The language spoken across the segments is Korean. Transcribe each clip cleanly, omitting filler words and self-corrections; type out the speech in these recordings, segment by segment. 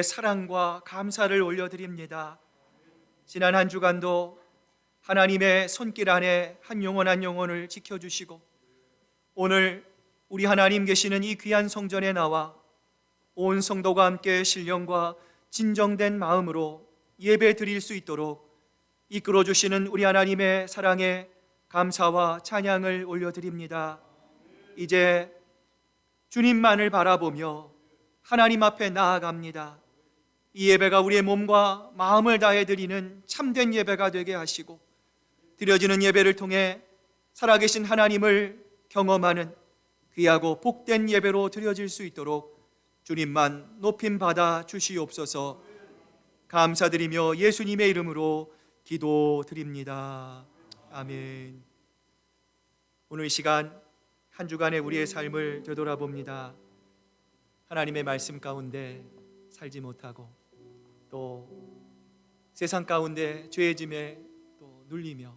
사랑과 감사를 올려드립니다. 지난 한 주간도 하나님의 손길 안에 한 영혼 한 영혼을 지켜주시고 오늘 우리 하나님 계시는 이 귀한 성전에 나와 온 성도가 함께 신령과 진정된 마음으로 예배 드릴 수 있도록 이끌어 주시는 우리 하나님의 사랑에 감사와 찬양을 올려드립니다. 이제 주님만을 바라보며 하나님 앞에 나아갑니다. 이 예배가 우리의 몸과 마음을 다해 드리는 참된 예배가 되게 하시고 드려지는 예배를 통해 살아계신 하나님을 경험하는 귀하고 복된 예배로 드려질 수 있도록 주님만 높임 받아 주시옵소서. 감사드리며 예수님의 이름으로 기도드립니다. 아멘. 오늘 이 시간 한 주간의 우리의 삶을 되돌아봅니다. 하나님의 말씀 가운데 살지 못하고 또 세상 가운데 죄의 짐에 또 눌리며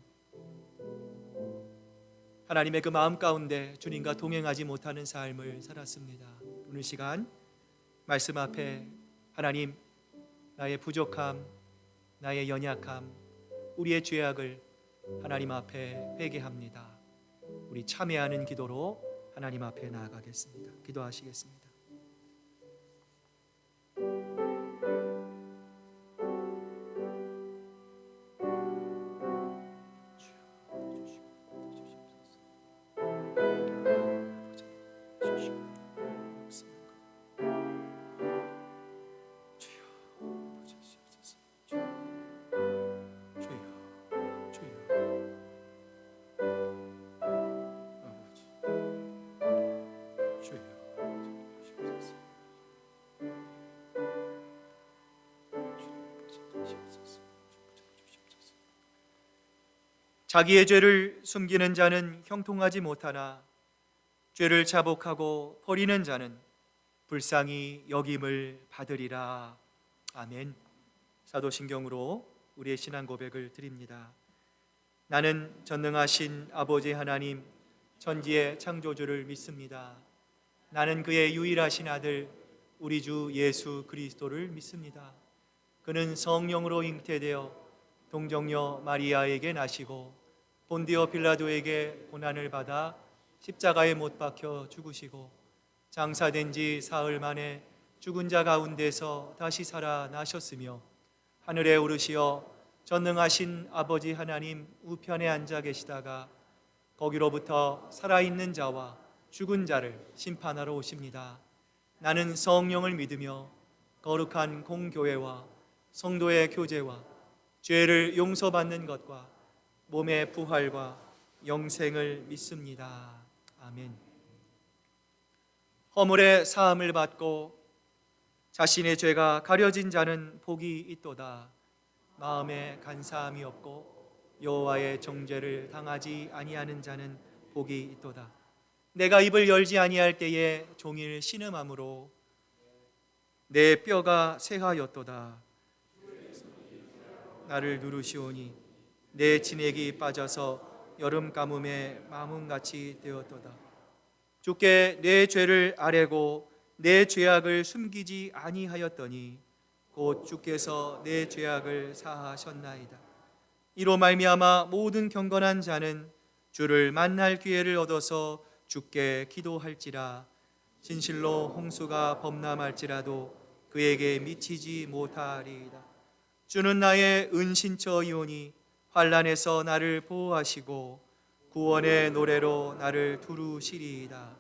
하나님의 그 마음 가운데 주님과 동행하지 못하는 삶을 살았습니다. 오늘 시간 말씀 앞에 하나님, 나의 부족함, 나의 연약함, 우리의 죄악을 하나님 앞에 회개합니다. 우리 참회하는 기도로 하나님 앞에 나아가겠습니다. 기도하시겠습니다. 자기의 죄를 숨기는 자는 형통하지 못하나 죄를 자복하고 버리는 자는 불쌍히 여김을 받으리라. 아멘. 사도신경으로 우리의 신앙 고백을 드립니다. 나는 전능하신 아버지 하나님 천지의 창조주를 믿습니다. 나는 그의 유일하신 아들 우리 주 예수 그리스도를 믿습니다. 그는 성령으로 잉태되어 동정녀 마리아에게 나시고 본디오 빌라도에게 고난을 받아 십자가에 못 박혀 죽으시고 장사된 지 사흘 만에 죽은 자 가운데서 다시 살아나셨으며 하늘에 오르시어 전능하신 아버지 하나님 우편에 앉아 계시다가 거기로부터 살아있는 자와 죽은 자를 심판하러 오십니다. 나는 성령을 믿으며 거룩한 공교회와 성도의 교제와 죄를 용서받는 것과 몸의 부활과 영생을 믿습니다. 아멘. 허물의 사함을 받고 자신의 죄가 가려진 자는 복이 있도다. 마음에 간사함이 없고 여호와의 정죄를 당하지 아니하는 자는 복이 있도다. 내가 입을 열지 아니할 때에 종일 신음함으로 내 뼈가 새하였도다. 나를 누르시오니 내 진액이 빠져서 여름 가뭄에 마문같이 되었도다. 주께 내 죄를 아뢰고 내 죄악을 숨기지 아니하였더니 곧 주께서 내 죄악을 사하셨나이다. 이로 말미암아 모든 경건한 자는 주를 만날 기회를 얻어서 주께 기도할지라. 진실로 홍수가 범람할지라도 그에게 미치지 못하리이다. 주는 나의 은신처이오니 환난에서 나를 보호하시고 구원의 노래로 나를 두루시리이다.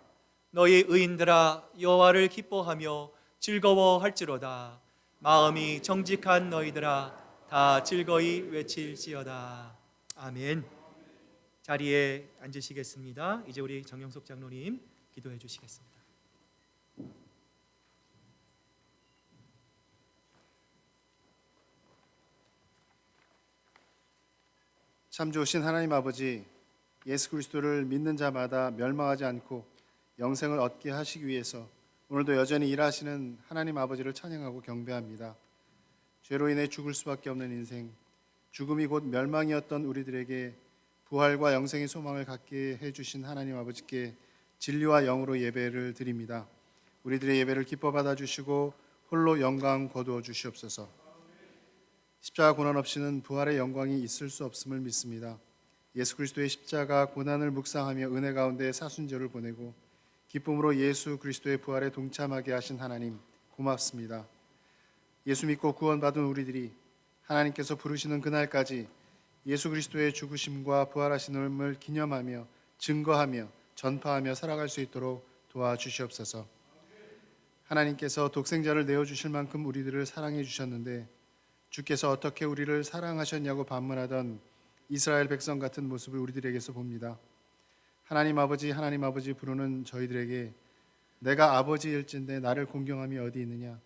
너희 의인들아 여호와를 기뻐하며 즐거워할지로다. 마음이 정직한 너희들아 다 즐거이 외칠지어다. 아멘. 자리에 앉으시겠습니다. 이제 우리 정영석 장로님 기도해 주시겠습니다. 참 좋으신 하나님 아버지, 예수 그리스도를 믿는 자마다 멸망하지 않고 영생을 얻게 하시기 위해서 오늘도 여전히 일하시는 하나님 아버지를 찬양하고 경배합니다. 죄로 인해 죽을 수밖에 없는 인생, 죽음이 곧 멸망이었던 우리들에게 부활과 영생의 소망을 갖게 해주신 하나님 아버지께 진리와 영으로 예배를 드립니다. 우리들의 예배를 기뻐 받아주시고 홀로 영광 거두어 주시옵소서. 십자가 고난 없이는 부활의 영광이 있을 수 없음을 믿습니다. 예수 그리스도의 십자가 고난을 묵상하며 은혜 가운데 사순절을 보내고 기쁨으로 예수 그리스도의 부활에 동참하게 하신 하나님 고맙습니다. 예수 믿고 구원받은 우리들이 하나님께서 부르시는 그날까지 예수 그리스도의 죽으심과 부활하심을 기념하며 증거하며 전파하며 살아갈 수 있도록 도와주시옵소서. 하나님께서 독생자를 내어주실 만큼 우리들을 사랑해 주셨는데 주께서 어떻게 우리를 사랑하셨냐고 반문하던 이스라엘 백성 같은 모습을 우리들에게서 봅니다. 하나님 아버지 부르는 저희들에게 내가 아버지일진데 나를 공경함이 어디 있느냐,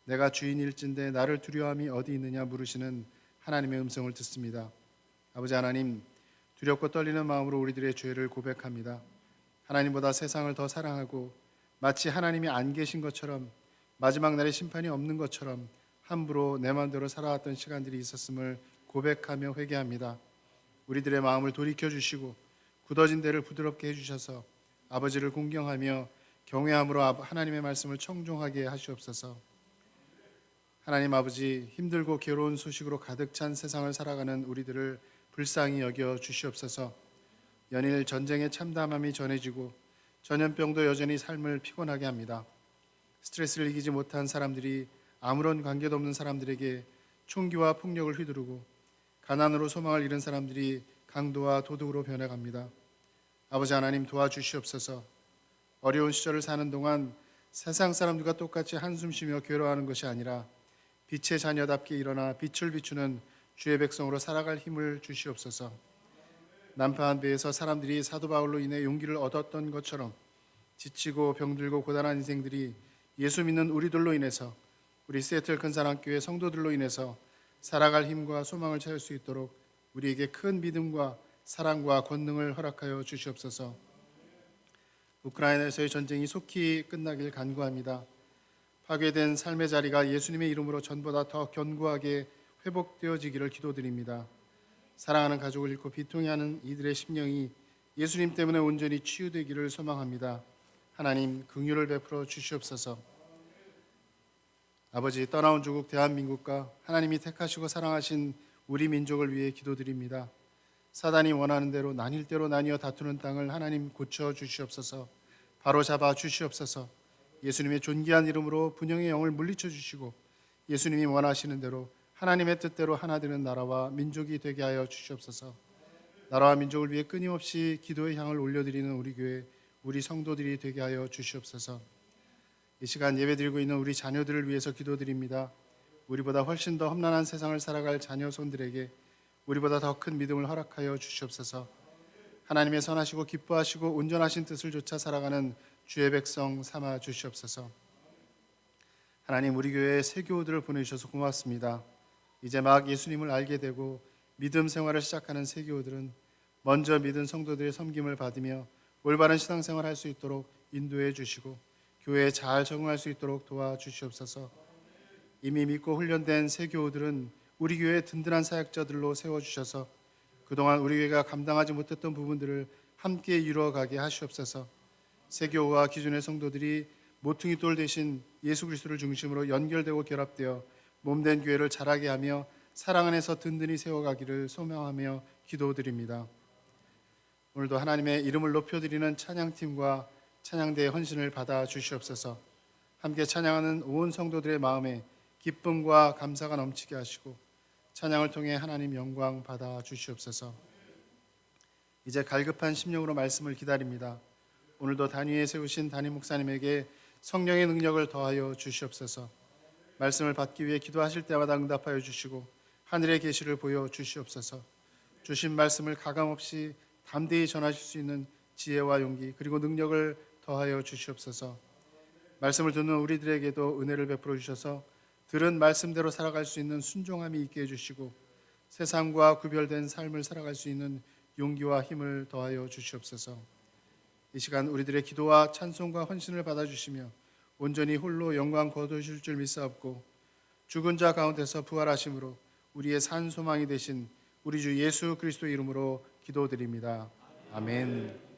내가 주인일진데 나를 두려워함이 어디 있느냐 물으시는 하나님의 음성을 듣습니다. 아버지 하나님, 두렵고 떨리는 마음으로 우리들의 죄를 고백합니다. 하나님보다 세상을 더 사랑하고 마치 하나님이 안 계신 것처럼 마지막 날에 심판이 없는 것처럼 함부로 내 마음대로 살아왔던 시간들이 있었음을 고백하며 회개합니다. 우리들의 마음을 돌이켜 주시고 굳어진 데를 부드럽게 해주셔서 아버지를 공경하며 경외함으로 하나님의 말씀을 청종하게 하시옵소서. 하나님 아버지, 힘들고 괴로운 소식으로 가득 찬 세상을 살아가는 우리들을 불쌍히 여겨 주시옵소서. 연일 전쟁의 참담함이 전해지고 전염병도 여전히 삶을 피곤하게 합니다. 스트레스를 이기지 못한 사람들이 아무런 관계도 없는 사람들에게 총기와 폭력을 휘두르고 가난으로 소망을 잃은 사람들이 강도와 도둑으로 변해갑니다. 아버지 하나님 도와주시옵소서. 어려운 시절을 사는 동안 세상 사람들과 똑같이 한숨 쉬며 괴로워하는 것이 아니라 빛의 자녀답게 일어나 빛을 비추는 주의 백성으로 살아갈 힘을 주시옵소서. 난파한 배에서 사람들이 사도 바울로 인해 용기를 얻었던 것처럼 지치고 병들고 고단한 인생들이 예수 믿는 우리들로 인해서, 우리 시애틀 큰사랑교회 성도들로 인해서 살아갈 힘과 소망을 찾을 수 있도록 우리에게 큰 믿음과 사랑과 권능을 허락하여 주시옵소서. 우크라이나에서의 전쟁이 속히 끝나길 간구합니다. 파괴된 삶의 자리가 예수님의 이름으로 전보다 더 견고하게 회복되어지기를 기도드립니다. 사랑하는 가족을 잃고 비통해하는 이들의 심령이 예수님 때문에 온전히 치유되기를 소망합니다. 하나님 긍휼을 베풀어 주시옵소서. 아버지, 떠나온 조국 대한민국과 하나님이 택하시고 사랑하신 우리 민족을 위해 기도드립니다. 사단이 원하는 대로 나뉠 대로 나뉘어 다투는 땅을 하나님 고쳐 주시옵소서. 바로 잡아 주시옵소서. 예수님의 존귀한 이름으로 분영의 영을 물리쳐 주시고 예수님이 원하시는 대로 하나님의 뜻대로 하나 되는 나라와 민족이 되게 하여 주시옵소서. 나라와 민족을 위해 끊임없이 기도의 향을 올려드리는 우리 교회, 우리 성도들이 되게 하여 주시옵소서. 이 시간 예배드리고 있는 우리 자녀들을 위해서 기도드립니다. 우리보다 훨씬 더 험난한 세상을 살아갈 자녀 손들에게 우리보다 더 큰 믿음을 허락하여 주시옵소서. 하나님의 선하시고 기뻐하시고 온전하신 뜻을 좇아 살아가는 주의 백성 삼아 주시옵소서. 하나님, 우리 교회에 새 교우들을 보내주셔서 고맙습니다. 이제 막 예수님을 알게 되고 믿음 생활을 시작하는 새 교우들은 먼저 믿은 성도들의 섬김을 받으며 올바른 신앙생활을 할 수 있도록 인도해 주시고 교회에 잘 적응할 수 있도록 도와주시옵소서. 이미 믿고 훈련된 새 교우들은 우리 교회의 든든한 사역자들로 세워주셔서 그동안 우리 교회가 감당하지 못했던 부분들을 함께 이루어가게 하시옵소서. 새 교우와 기존의 성도들이 모퉁이 돌 대신 예수 그리스도를 중심으로 연결되고 결합되어 몸된 교회를 자라게 하며 사랑 안에서 든든히 세워가기를 소명하며 기도드립니다. 오늘도 하나님의 이름을 높여드리는 찬양팀과 찬양대의 헌신을 받아 주시옵소서. 함께 찬양하는 온 성도들의 마음에 기쁨과 감사가 넘치게 하시고 찬양을 통해 하나님 영광 받아 주시옵소서. 이제 갈급한 심령으로 말씀을 기다립니다. 오늘도 단위에 세우신 담임 목사님에게 성령의 능력을 더하여 주시옵소서. 말씀을 받기 위해 기도하실 때마다 응답하여 주시고 하늘의 계시를 보여 주시옵소서. 주신 말씀을 가감없이 담대히 전하실 수 있는 지혜와 용기 그리고 능력을 더하여 주시옵소서. 말씀을 듣는 우리들에게도 은혜를 베풀어 주셔서 들은 말씀대로 살아갈 수 있는 순종함이 있게 해주시고 세상과 구별된 삶을 살아갈 수 있는 용기와 힘을 더하여 주시옵소서. 이 시간 우리들의 기도와 찬송과 헌신을 받아주시며 온전히 홀로 영광 거두실 줄 믿사옵고 죽은 자 가운데서 부활하심으로 우리의 산 소망이 되신 우리 주 예수 그리스도 이름으로 기도드립니다. 아멘.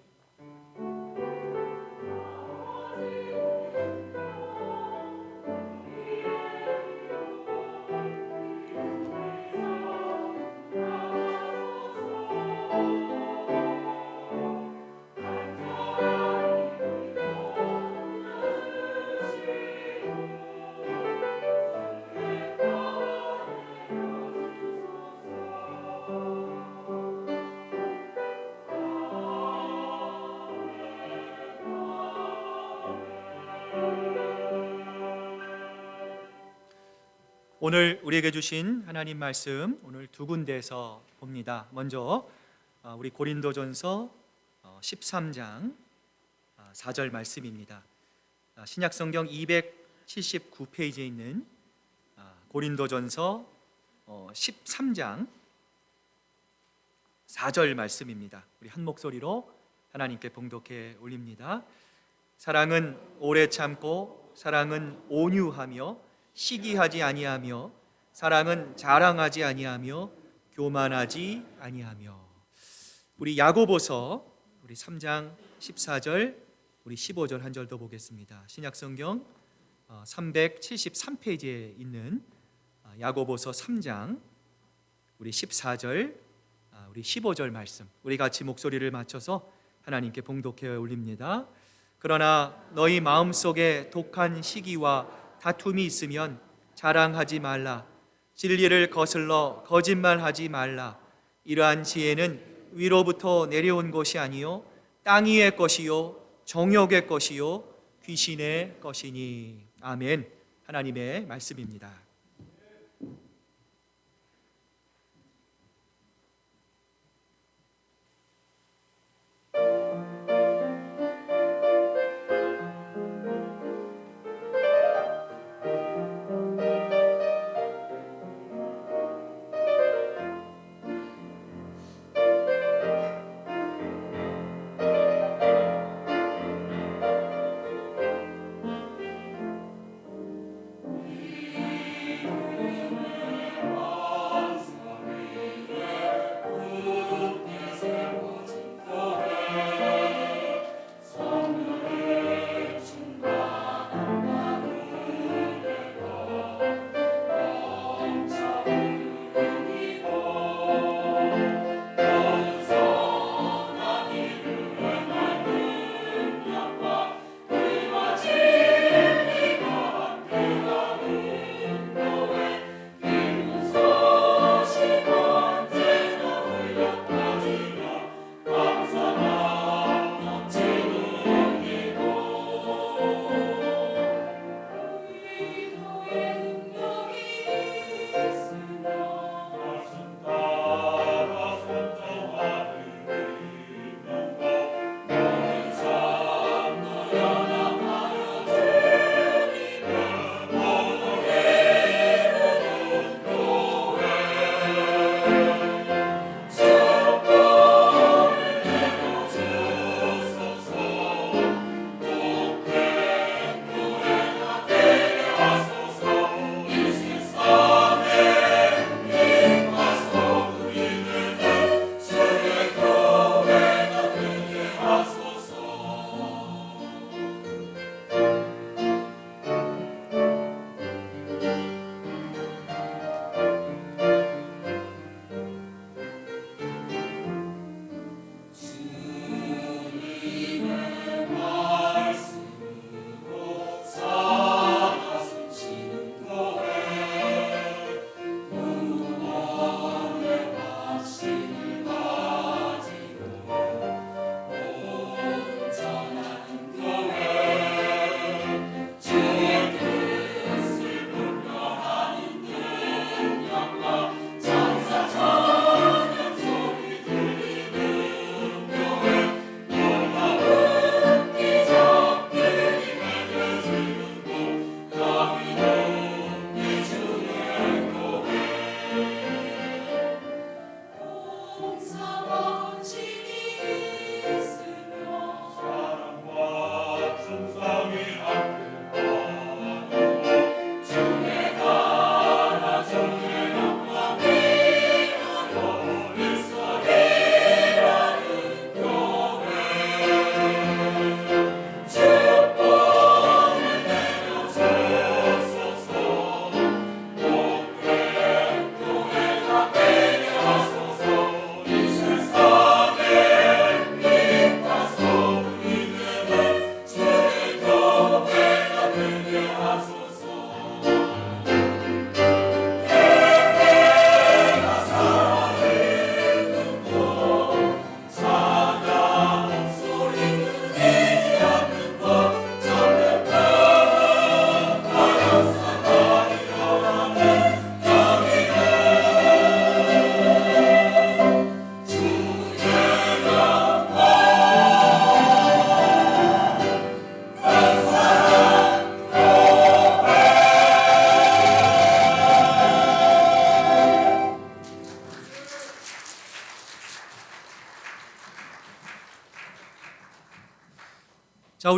오늘 우리에게 주신 하나님 말씀 오늘 두 군데에서 봅니다. 먼저 우리 고린도전서 13장 4절 말씀입니다. 신약성경 279페이지에 있는 고린도전서 13장 4절 말씀입니다. 우리 한 목소리로 하나님께 봉독해 올립니다. 사랑은 오래 참고 사랑은 온유하며 시기하지 아니하며 사랑은 자랑하지 아니하며 교만하지 아니하며. 우리 야고보서 우리 3장 14절 우리 15절 한 절 더 보겠습니다. 신약성경 373페이지에 있는 야고보서 3장 우리 14절 우리 15절 말씀 우리 같이 목소리를 맞춰서 하나님께 봉독해 올립니다. 그러나 너희 마음속에 독한 시기와 다툼이 있으면 자랑하지 말라. 진리를 거슬러 거짓말하지 말라. 이러한 지혜는 위로부터 내려온 것이 아니요 땅 위의 것이요 정욕의 것이요 귀신의 것이니. 아멘. 하나님의 말씀입니다.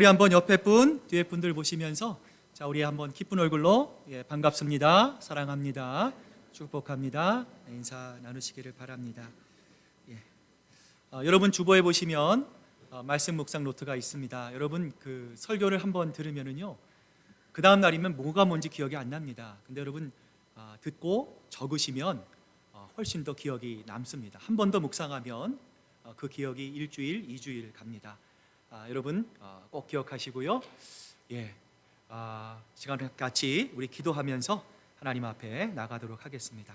우리 한번 옆에 분, 뒤에 분들 보시면서 자, 우리 한번 기쁜 얼굴로 반갑습니다. 사랑합니다. 축복합니다. 인사 나누시기를 바랍니다. 여러분 주보에 보시면 말씀 묵상 노트가 있습니다. 여러분 그 설교를 한번 들으면은요, 그 다음 날이면 뭐가 뭔지 기억이 안 납니다. 근데 여러분 듣고 적으시면 훨씬 더 기억이 남습니다. 한 번 더 묵상하면 그 기억이 일주일, 2주일 갑니다. 여러분 꼭 기억하시고요. 시간을 같이 우리 기도하면서 하나님 앞에 나가도록 하겠습니다.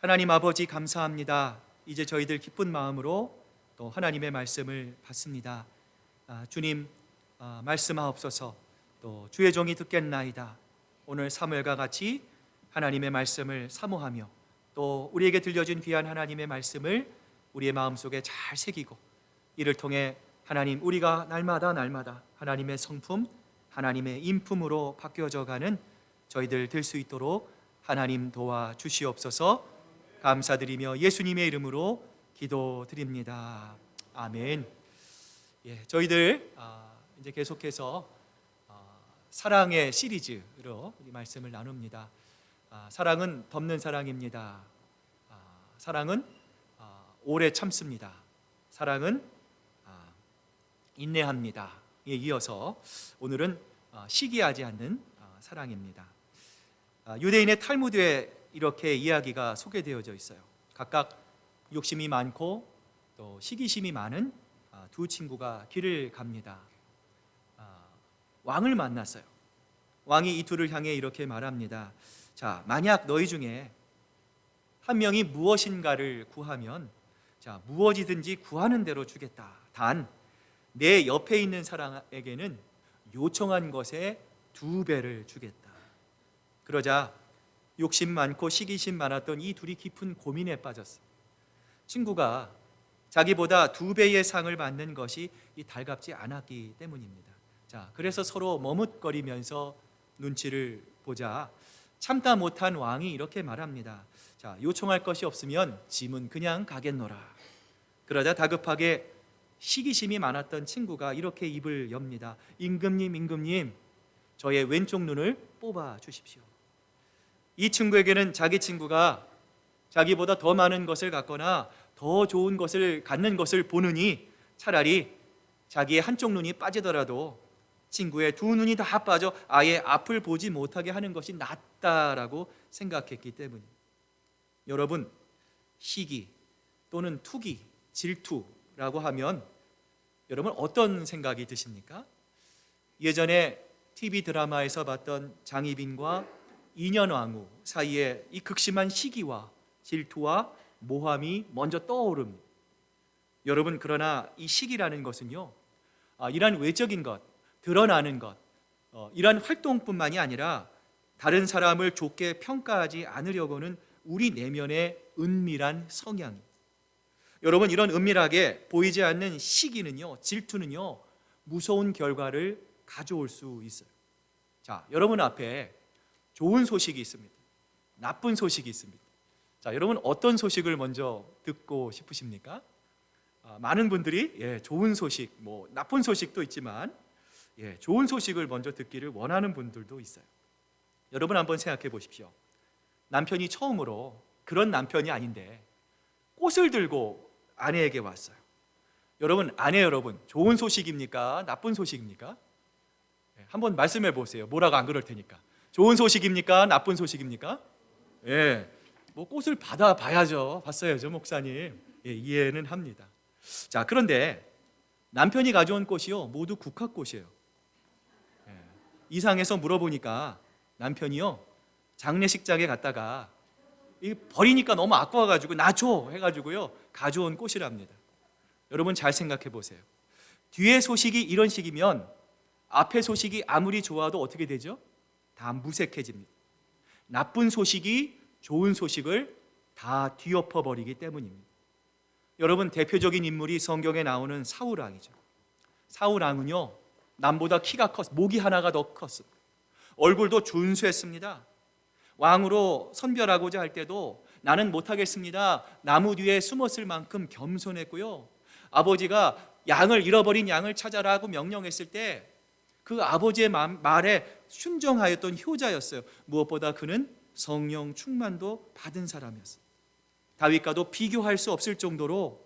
하나님 아버지 감사합니다. 이제 저희들 기쁜 마음으로 또 하나님의 말씀을 받습니다. 주님 말씀하옵소서. 또 주의 종이 듣겠나이다. 오늘 사무엘과 같이 하나님의 말씀을 사모하며 또 우리에게 들려준 귀한 하나님의 말씀을 우리의 마음속에 잘 새기고 이를 통해 하나님 우리가 날마다 하나님의 성품, 하나님의 인품으로 바뀌어져 가는 저희들 될 수 있도록 하나님 도와주시옵소서. 감사드리며 예수님의 이름으로 기도드립니다. 아멘. 저희들 이제 계속해서 사랑의 시리즈로 이 말씀을 나눕니다. 사랑은 덮는 사랑입니다. 사랑은 오래 참습니다. 사랑은 인내합니다. 이어서 오늘은 시기하지 않는 사랑입니다. 유대인의 탈무드에 이렇게 이야기가 소개되어져 있어요. 각각 욕심이 많고 또 시기심이 많은 두 친구가 길을 갑니다. 왕을 만났어요. 왕이 이 둘을 향해 이렇게 말합니다. 자, 만약 너희 중에 한 명이 무엇인가를 구하면 자, 무엇이든지 구하는 대로 주겠다. 단 내 옆에 있는 사람에게는 요청한 것의 2배를 주겠다. 그러자 욕심 많고 시기심 많았던 이 둘이 깊은 고민에 빠졌어요. 친구가 자기보다 2배의 상을 받는 것이 달갑지 않았기 때문입니다. 자, 그래서 서로 머뭇거리면서 눈치를 보자 참다 못한 왕이 이렇게 말합니다. 자, 요청할 것이 없으면 짐은 그냥 가겠노라. 그러자 다급하게 시기심이 많았던 친구가 이렇게 입을 엽니다. 임금님, 저의 왼쪽 눈을 뽑아 주십시오. 이 친구에게는 자기 친구가 자기보다 더 많은 것을 갖거나 더 좋은 것을 갖는 것을 보느니 차라리 자기의 한쪽 눈이 빠지더라도 친구의 2눈이 다 빠져 아예 앞을 보지 못하게 하는 것이 낫다라고 생각했기 때문입니다. 여러분, 시기 또는 투기, 질투라고 하면 여러분 어떤 생각이 드십니까? 예전에 TV 드라마에서 봤던 장희빈과 인현왕후 사이에 이 극심한 시기와 질투와 모함이 먼저 떠오릅니다. 여러분, 그러나 이 시기라는 것은요, 이러한 외적인 것, 드러나는 것, 이러한 활동뿐만이 아니라 다른 사람을 좋게 평가하지 않으려고는 우리 내면의 은밀한 성향입니다. 여러분, 이런 은밀하게 보이지 않는 시기는요, 질투는요, 무서운 결과를 가져올 수 있어요. 자, 여러분 앞에 좋은 소식이 있습니다. 나쁜 소식이 있습니다. 자, 여러분 어떤 소식을 먼저 듣고 싶으십니까? 많은 분들이 좋은 소식, 나쁜 소식도 있지만 좋은 소식을 먼저 듣기를 원하는 분들도 있어요. 여러분 한번 생각해 보십시오. 남편이 처음으로 그런 남편이 아닌데 꽃을 들고 아내에게 왔어요. 여러분, 아내 여러분, 좋은 소식입니까? 나쁜 소식입니까? 한번 말씀해 보세요. 뭐라고 안 그럴 테니까. 좋은 소식입니까? 나쁜 소식입니까? 꽃을 받아봐야죠. 봤어야죠, 목사님. 이해는 합니다. 자, 그런데 남편이 가져온 꽃이요, 모두 국화꽃이에요. 이상해서 물어보니까 남편이요, 장례식장에 갔다가 버리니까 너무 아까워가지고 나 줘 해가지고요 가져온 꽃이랍니다. 여러분 잘 생각해 보세요. 뒤에 소식이 이런 식이면 앞에 소식이 아무리 좋아도 어떻게 되죠? 다 무색해집니다. 나쁜 소식이 좋은 소식을 다 뒤엎어 버리기 때문입니다. 여러분, 대표적인 인물이 성경에 나오는 사울왕이죠. 사울왕은요, 남보다 키가 목이 하나가 더 컸습니다. 얼굴도 준수했습니다. 왕으로 선별하고자 할 때도 나는 못하겠습니다, 나무 뒤에 숨었을 만큼 겸손했고요, 아버지가 양을 잃어버린 양을 찾아라고 명령했을 때 그 아버지의 말에 순종하였던 효자였어요. 무엇보다 그는 성령 충만도 받은 사람이었어요. 다윗과도 비교할 수 없을 정도로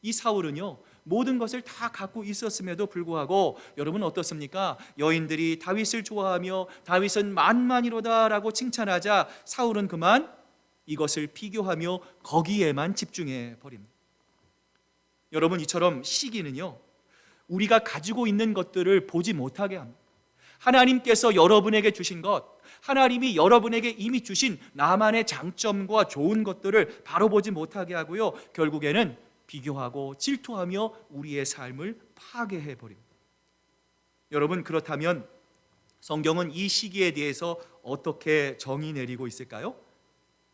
이 사울은요, 모든 것을 다 갖고 있었음에도 불구하고 여러분 어떻습니까? 여인들이 다윗을 좋아하며 다윗은 만만이로다라고 칭찬하자 사울은 그만 이것을 비교하며 거기에만 집중해 버립니다. 여러분, 이처럼 시기는요, 우리가 가지고 있는 것들을 보지 못하게 합니다. 하나님께서 여러분에게 주신 것, 하나님이 여러분에게 이미 주신 나만의 장점과 좋은 것들을 바로 보지 못하게 하고요, 결국에는 비교하고 질투하며 우리의 삶을 파괴해 버립니다. 여러분, 그렇다면 성경은 이 시기에 대해서 어떻게 정의 내리고 있을까요?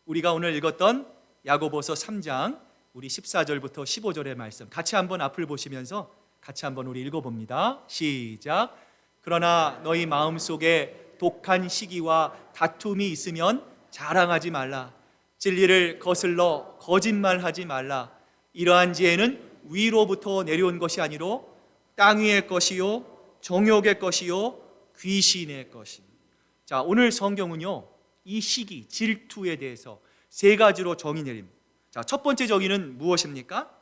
우리가 오늘 읽었던 야고보서 3장 우리 14절부터 15절의 말씀 같이 한번 앞을 보시면서 같이 한번 우리 읽어봅니다. 시작. 그러나 너희 마음속에 독한 시기와 다툼이 있으면 자랑하지 말라. 진리를 거슬러 거짓말하지 말라. 이러한 지혜는 위로부터 내려온 것이 아니로 땅 위의 것이요 정욕의 것이요 귀신의 것이. 자, 오늘 성경은요, 이 시기 질투에 대해서 세 가지로 정의 내립니다. 자, 첫 번째 정의는 무엇입니까?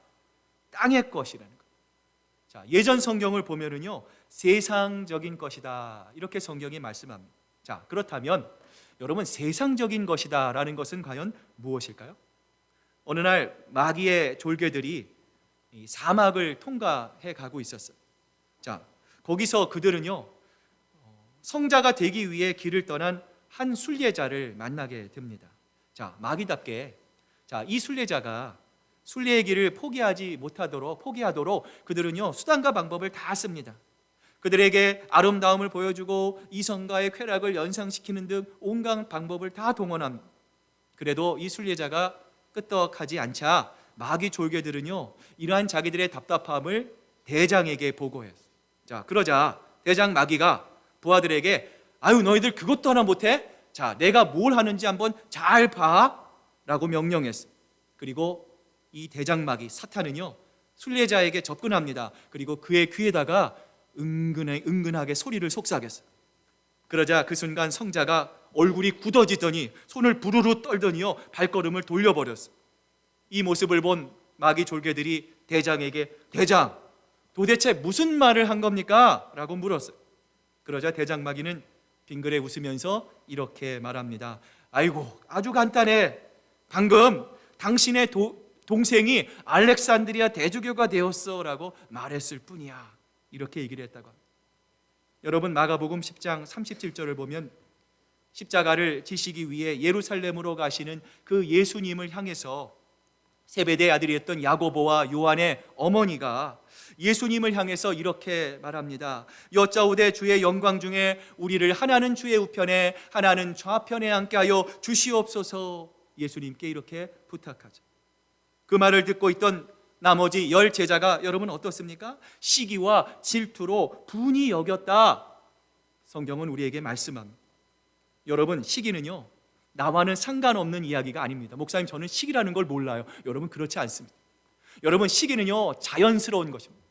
땅의 것이라는 것. 자, 예전 성경을 보면은요, 세상적인 것이다 이렇게 성경이 말씀합니다. 자, 그렇다면 여러분, 세상적인 것이다라는 것은 과연 무엇일까요? 어느 날 마귀의 졸개들이 이 사막을 통과해 가고 있었어요. 자, 거기서 그들은요, 성자가 되기 위해 길을 떠난 한 순례자를 만나게 됩니다. 자, 마귀답게 이 순례자가 순례의 길을 포기하도록 그들은요, 수단과 방법을 다 씁니다. 그들에게 아름다움을 보여주고 이성과의 쾌락을 연상시키는 등 온갖 방법을 다 동원합니다. 그래도 이 순례자가 끄떡하지 않자 마귀 졸개들은요, 이러한 자기들의 답답함을 대장에게 보고했어요. 자, 그러자 대장 마귀가 부하들에게 아유, 너희들 그것도 하나 못해? 자, 내가 뭘 하는지 한번 잘 봐 라고 명령했어요. 그리고 이 대장 마귀 사탄은요, 순례자에게 접근합니다. 그리고 그의 귀에다가 은근하게 소리를 속삭였어요. 그러자 그 순간 성자가 얼굴이 굳어지더니 손을 부르르 떨더니요, 발걸음을 돌려버렸어요. 이 모습을 본 마귀 졸개들이 대장에게 대장, 도대체 무슨 말을 한 겁니까? 라고 물었어요. 그러자 대장 마귀는 빙그레 웃으면서 이렇게 말합니다. 아이고, 아주 간단해. 방금 당신의 동생이 알렉산드리아 대주교가 되었어 라고 말했을 뿐이야. 이렇게 얘기를 했다고 합니다. 여러분, 마가복음 10장 37절을 보면 십자가를 지시기 위해 예루살렘으로 가시는 그 예수님을 향해서 세베대의 아들이었던 야고보와 요한의 어머니가 예수님을 향해서 이렇게 말합니다. 여짜오되 주의 영광 중에 우리를 하나는 주의 우편에 하나는 좌편에 앉게 하여 주시옵소서. 예수님께 이렇게 부탁하죠. 그 말을 듣고 있던 나머지 10 제자가 여러분 어떻습니까? 시기와 질투로 분이 여겼다. 성경은 우리에게 말씀합니다. 여러분, 시기는요, 나와는 상관없는 이야기가 아닙니다. 목사님, 저는 시기라는 걸 몰라요. 여러분, 그렇지 않습니다. 여러분, 시기는요, 자연스러운 것입니다.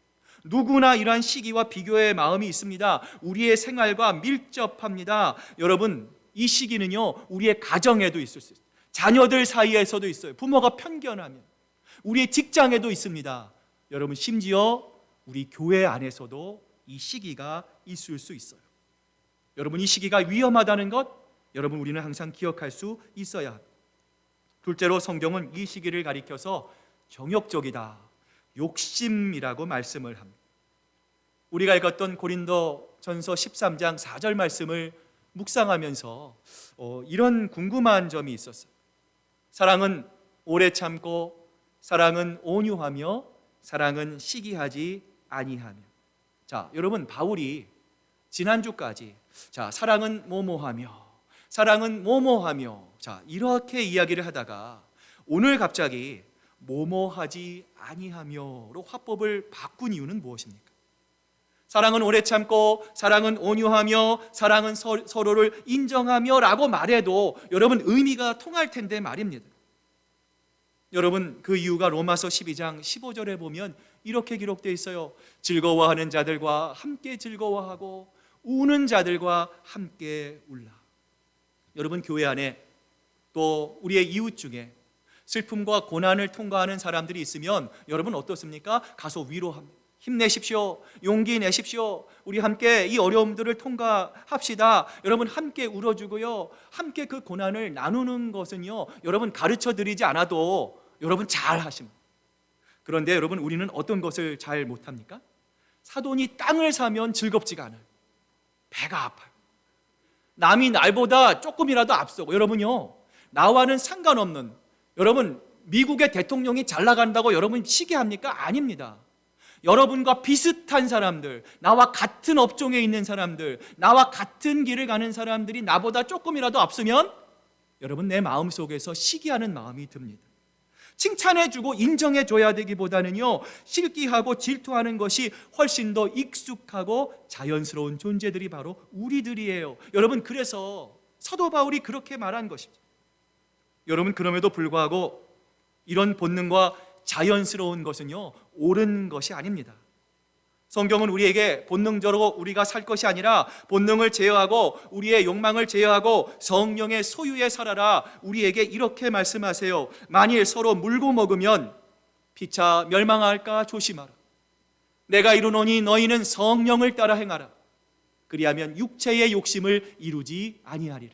누구나 이러한 시기와 비교의 마음이 있습니다. 우리의 생활과 밀접합니다. 여러분, 이 시기는요, 우리의 가정에도 있을 수 있어요. 자녀들 사이에서도 있어요. 부모가 편견하면. 우리의 직장에도 있습니다. 여러분, 심지어 우리 교회 안에서도 이 시기가 있을 수 있어요. 여러분, 이 시기가 위험하다는 것, 여러분, 우리는 항상 기억할 수 있어야 합니다. 둘째로 성경은 이 시기를 가리켜서 정욕적이다, 욕심이라고 말씀을 합니다. 우리가 읽었던 고린도전서 13장 4절 말씀을 묵상하면서 이런 궁금한 점이 있었어요. 사랑은 오래 참고, 사랑은 온유하며, 사랑은 시기하지 아니하며. 자, 여러분, 바울이 지난주까지 사랑은 뭐뭐하며, 사랑은 뭐뭐하며, 이렇게 이야기를 하다가 오늘 갑자기 뭐뭐하지 아니하며로 화법을 바꾼 이유는 무엇입니까? 사랑은 오래 참고, 사랑은 온유하며, 사랑은 서로를 인정하며 라고 말해도 여러분 의미가 통할 텐데 말입니다. 여러분, 그 이유가 로마서 12장 15절에 보면 이렇게 기록되어 있어요. 즐거워하는 자들과 함께 즐거워하고 우는 자들과 함께 울라. 여러분, 교회 안에 또 우리의 이웃 중에 슬픔과 고난을 통과하는 사람들이 있으면 여러분 어떻습니까? 가서 위로합니다. 힘내십시오. 용기 내십시오. 우리 함께 이 어려움들을 통과합시다. 여러분 함께 울어주고요. 함께 그 고난을 나누는 것은요, 여러분 가르쳐 드리지 않아도 여러분 잘 하십니다. 그런데 여러분, 우리는 어떤 것을 잘 못합니까? 사돈이 땅을 사면 즐겁지가 않아요. 배가 아파요. 남이 날보다 조금이라도 앞서고, 여러분요, 나와는 상관없는, 여러분 미국의 대통령이 잘 나간다고 여러분 시기합니까? 아닙니다. 여러분과 비슷한 사람들, 나와 같은 업종에 있는 사람들, 나와 같은 길을 가는 사람들이 나보다 조금이라도 앞서면 여러분 내 마음속에서 시기하는 마음이 듭니다. 칭찬해주고 인정해줘야 되기보다는요, 실기하고 질투하는 것이 훨씬 더 익숙하고 자연스러운 존재들이 바로 우리들이에요. 여러분, 그래서 사도 바울이 그렇게 말한 것입니다. 여러분, 그럼에도 불구하고 이런 본능과 자연스러운 것은요, 옳은 것이 아닙니다. 성경은 우리에게 본능적으로 우리가 살 것이 아니라 본능을 제어하고 우리의 욕망을 제어하고 성령의 소유에 살아라, 우리에게 이렇게 말씀하세요. 만일 서로 물고 먹으면 피차 멸망할까 조심하라. 내가 이루노니 너희는 성령을 따라 행하라. 그리하면 육체의 욕심을 이루지 아니하리라.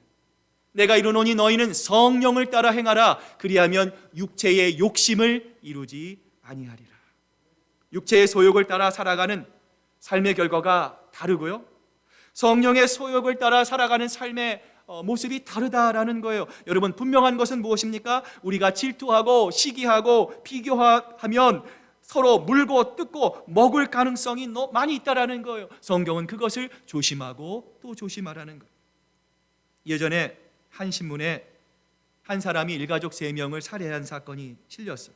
내가 이루노니 너희는 성령을 따라 행하라. 그리하면 육체의 욕심을 이루지 아니하리라. 육체의 소욕을 따라 살아가는 삶의 결과가 다르고요, 성령의 소욕을 따라 살아가는 삶의 모습이 다르다라는 거예요. 여러분, 분명한 것은 무엇입니까? 우리가 질투하고 시기하고 비교하면 서로 물고 뜯고 먹을 가능성이 너무 많이 있다라는 거예요. 성경은 그것을 조심하고 또 조심하라는 거예요. 예전에 한 신문에 한 사람이 일가족 3명을 살해한 사건이 실렸어요.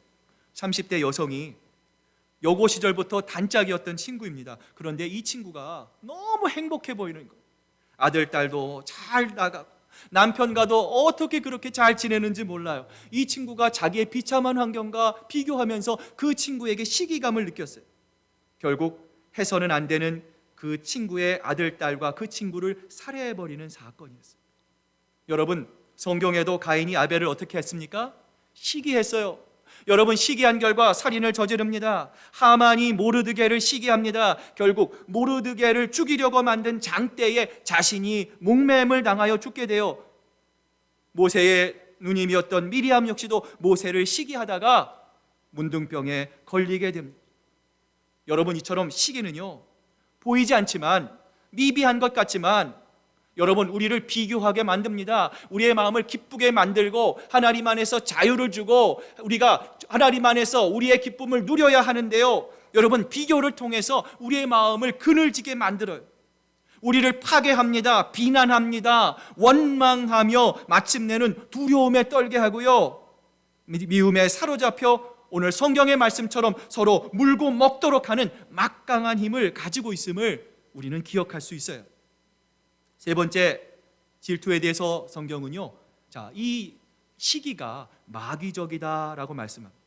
30대 여성이 여고 시절부터 단짝이었던 친구입니다. 그런데 이 친구가 너무 행복해 보이는 거예요. 아들, 딸도 잘 나가고 남편과도 어떻게 그렇게 잘 지내는지 몰라요. 이 친구가 자기의 비참한 환경과 비교하면서 그 친구에게 시기감을 느꼈어요. 결국 해서는 안 되는 그 친구의 아들, 딸과 그 친구를 살해해버리는 사건이었어요. 여러분, 성경에도 가인이 아벨을 어떻게 했습니까? 시기했어요. 여러분, 시기한 결과 살인을 저지릅니다. 하만이 모르드게를 시기합니다. 결국 모르드게를 죽이려고 만든 장대에 자신이 목매임을 당하여 죽게 돼요. 모세의 누님이었던 미리암 역시도 모세를 시기하다가 문둥병에 걸리게 됩니다. 여러분, 이처럼 시기는요, 보이지 않지만 미비한 것 같지만 여러분, 우리를 비교하게 만듭니다. 우리의 마음을 기쁘게 만들고 하나님 안에서 자유를 주고 우리가 하나님 안에서 우리의 기쁨을 누려야 하는데요, 여러분, 비교를 통해서 우리의 마음을 그늘지게 만들어요. 우리를 파괴합니다. 비난합니다. 원망하며 마침내는 두려움에 떨게 하고요, 미움에 사로잡혀 오늘 성경의 말씀처럼 서로 물고 먹도록 하는 막강한 힘을 가지고 있음을 우리는 기억할 수 있어요. 세 번째, 질투에 대해서 성경은요, 이 시기가 마귀적이다라고 말씀합니다.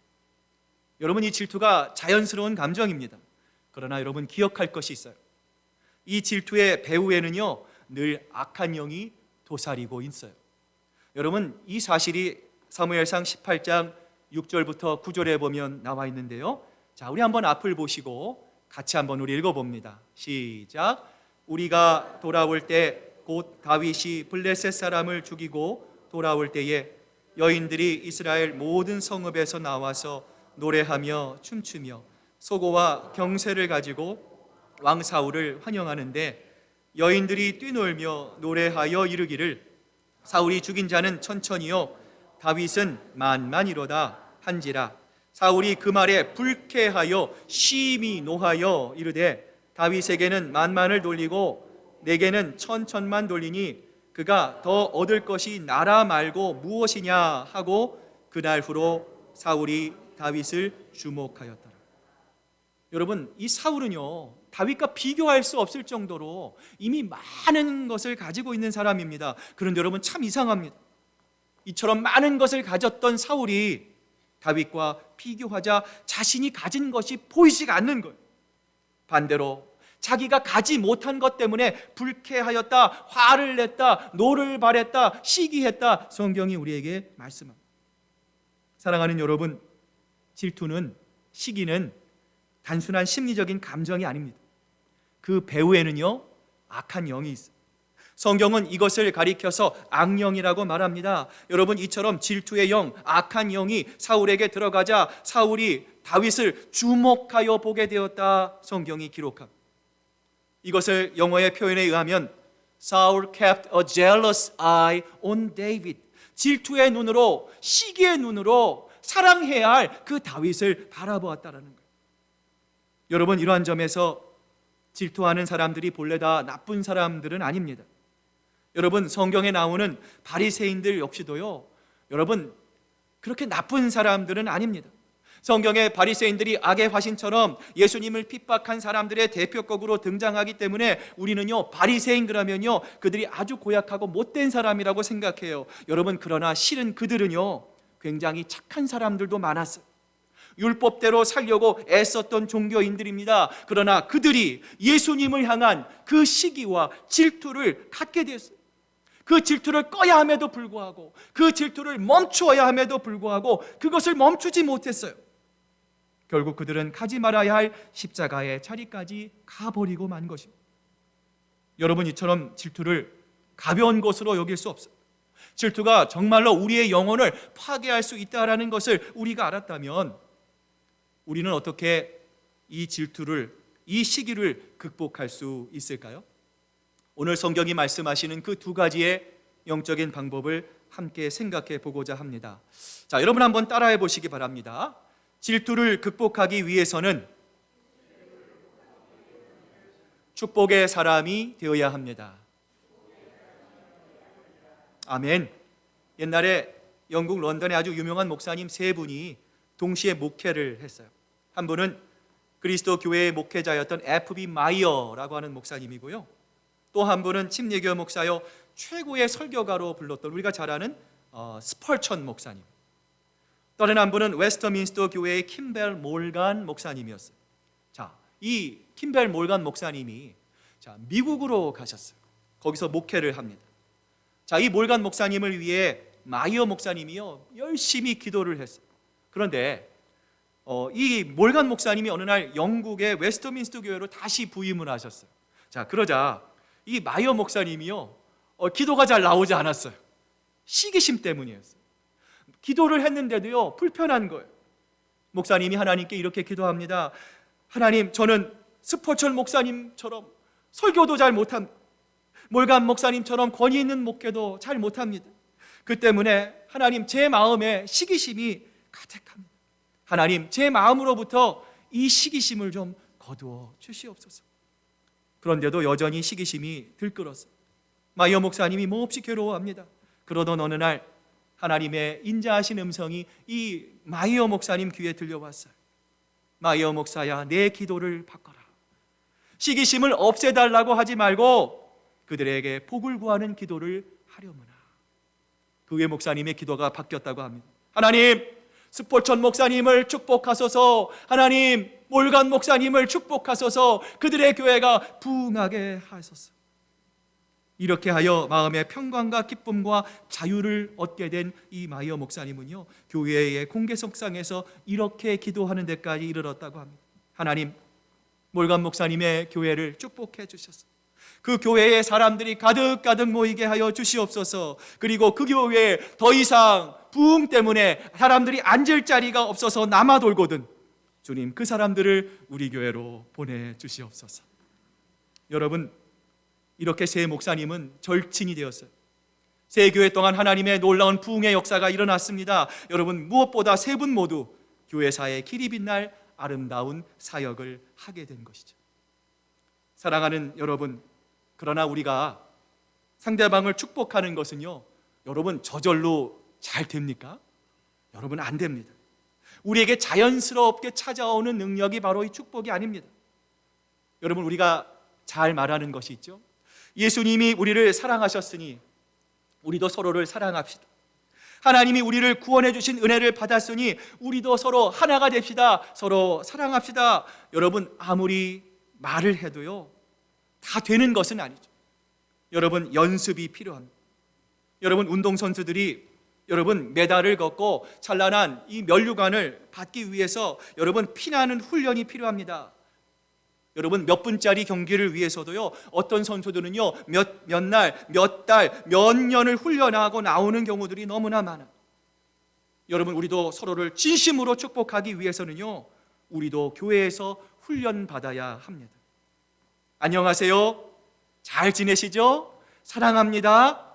여러분, 이 질투가 자연스러운 감정입니다. 그러나 여러분, 기억할 것이 있어요. 이 질투의 배후에는요, 늘 악한 영이 도사리고 있어요. 여러분, 이 사실이 사무엘상 18장 6절부터 9절에 보면 나와 있는데요, 우리 한번 앞을 보시고 같이 한번 우리 읽어봅니다. 시작. 우리가 돌아올 때 곧 다윗이 블레셋 사람을 죽이고 돌아올 때에 여인들이 이스라엘 모든 성읍에서 나와서 노래하며 춤추며 소고와 경새를 가지고 왕 사울을 환영하는데, 여인들이 뛰놀며 노래하여 이르기를 사울이 죽인 자는 천천히요 다윗은 만만이로다 한지라. 사울이 그 말에 불쾌하여 심히 노하여 이르되 다윗에게는 만만을 돌리고 내게는 천천만 돌리니 그가 더 얻을 것이 나라 말고 무엇이냐 하고 그날 후로 사울이 다윗을 주목하였더라. 여러분, 이 사울은요, 다윗과 비교할 수 없을 정도로 이미 많은 것을 가지고 있는 사람입니다. 그런데 여러분, 참 이상합니다. 이처럼 많은 것을 가졌던 사울이 다윗과 비교하자 자신이 가진 것이 보이지가 않는 거예요. 반대로 자기가 가지 못한 것 때문에 불쾌하였다, 화를 냈다, 노를 발했다, 시기했다, 성경이 우리에게 말씀합니다. 사랑하는 여러분, 질투는, 시기는 단순한 심리적인 감정이 아닙니다. 그 배후에는요, 악한 영이 있어요. 성경은 이것을 가리켜서 악령이라고 말합니다. 여러분, 이처럼 질투의 영, 악한 영이 사울에게 들어가자 사울이 다윗을 주목하여 보게 되었다, 성경이 기록합니다. 이것을 영어의 표현에 의하면 Saul kept a jealous eye on David. 질투의 눈으로, 시기의 눈으로 사랑해야 할 그 다윗을 바라보았다라는 거예요. 여러분, 이러한 점에서 질투하는 사람들이 본래 다 나쁜 사람들은 아닙니다. 여러분, 성경에 나오는 바리새인들 역시도요, 여러분, 그렇게 나쁜 사람들은 아닙니다. 성경의 바리새인들이 악의 화신처럼 예수님을 핍박한 사람들의 대표격으로 등장하기 때문에 우리는요, 바리새인 그러면요, 그들이 아주 고약하고 못된 사람이라고 생각해요. 여러분, 그러나 실은 그들은요, 굉장히 착한 사람들도 많았어요. 율법대로 살려고 애썼던 종교인들입니다. 그러나 그들이 예수님을 향한 그 시기와 질투를 갖게 됐어요. 그 질투를 꺼야 함에도 불구하고, 그 질투를 멈추어야 함에도 불구하고 그것을 멈추지 못했어요. 결국 그들은 가지 말아야 할 십자가의 자리까지 가버리고 만 것입니다. 여러분, 이처럼 질투를 가벼운 것으로 여길 수 없어요. 질투가 정말로 우리의 영혼을 파괴할 수 있다는 것을 우리가 알았다면 우리는 어떻게 이 질투를, 이 시기를 극복할 수 있을까요? 오늘 성경이 말씀하시는 그 두 가지의 영적인 방법을 함께 생각해 보고자 합니다. 자, 여러분 한번 따라해 보시기 바랍니다. 질투를 극복하기 위해서는 축복의 사람이 되어야 합니다. 아멘. 옛날에 영국 런던에 아주 유명한 목사님 세 분이 동시에 목회를 했어요. 한 분은 그리스도 교회의 목회자였던 F.B. 마이어라고 하는 목사님이고요, 또 한 분은 침례교 목사요 최고의 설교가로 불렀던 우리가 잘 아는 스펄천 목사님, 다른 한 분은 웨스터민스터 교회의 킴벨 몰간 목사님이었어요. 자, 이 킴벨 몰간 목사님이 미국으로 가셨어요. 거기서 목회를 합니다. 자, 이 몰간 목사님을 위해 마이어 목사님이요 열심히 기도를 했어요. 그런데 이 몰간 목사님이 어느 날 영국의 웨스터민스터 교회로 다시 부임을 하셨어요. 자, 그러자 이 마이어 목사님이요 기도가 잘 나오지 않았어요. 시기심 때문이었어요. 기도를 했는데도요 불편한 거예요. 목사님이 하나님께 이렇게 기도합니다. 하나님, 저는 스포철 목사님처럼 설교도 잘 못합니다. 몰간 목사님처럼 권위 있는 목회도 잘 못합니다. 그 때문에 하나님, 제 마음에 시기심이 가득합니다. 하나님, 제 마음으로부터 이 시기심을 좀 거두어 주시옵소서. 그런데도 여전히 시기심이 들끓었어요. 마이어 목사님이 몹시 괴로워합니다. 그러던 어느 날 하나님의 인자하신 음성이 이 마이어 목사님 귀에 들려왔어요. 마이어 목사야, 내 기도를 바꿔라. 시기심을 없애달라고 하지 말고 그들에게 복을 구하는 기도를 하려무나. 그 후에 목사님의 기도가 바뀌었다고 합니다. 하나님, 스포천 목사님을 축복하소서. 하나님, 몰간 목사님을 축복하소서. 그들의 교회가 부흥하게 하소서. 이렇게 하여 마음의 평강과 기쁨과 자유를 얻게 된 이 마이어 목사님은요 교회의 공개석상에서 이렇게 기도하는 데까지 이르렀다고 합니다. 하나님, 몰간 목사님의 교회를 축복해 주셔서 그 교회에 사람들이 가득가득 모이게 하여 주시옵소서. 그리고 그 교회에 더 이상 부흥 때문에 사람들이 앉을 자리가 없어서 남아 돌거든 주님, 그 사람들을 우리 교회로 보내주시옵소서. 여러분, 이렇게 세 목사님은 절친이 되었어요. 세 교회 동안 하나님의 놀라운 부흥의 역사가 일어났습니다. 여러분, 무엇보다 세 분 모두 교회사의 길이 빛날 아름다운 사역을 하게 된 것이죠. 사랑하는 여러분, 그러나 우리가 상대방을 축복하는 것은요 여러분, 저절로 잘 됩니까? 여러분, 안 됩니다. 우리에게 자연스럽게 찾아오는 능력이 바로 이 축복이 아닙니다. 여러분, 우리가 잘 말하는 것이 있죠. 예수님이 우리를 사랑하셨으니 우리도 서로를 사랑합시다. 하나님이 우리를 구원해 주신 은혜를 받았으니 우리도 서로 하나가 됩시다. 서로 사랑합시다. 여러분, 아무리 말을 해도요, 다 되는 것은 아니죠. 여러분, 연습이 필요합니다. 여러분, 운동선수들이 여러분 메달을 걷고 찬란한 이 면류관을 받기 위해서 여러분 피나는 훈련이 필요합니다. 여러분, 몇 분짜리 경기를 위해서도요, 어떤 선수들은요 몇 날, 몇 달, 몇 년을 훈련하고 나오는 경우들이 너무나 많아요. 여러분, 우리도 서로를 진심으로 축복하기 위해서는요, 우리도 교회에서 훈련 받아야 합니다. 안녕하세요, 잘 지내시죠? 사랑합니다.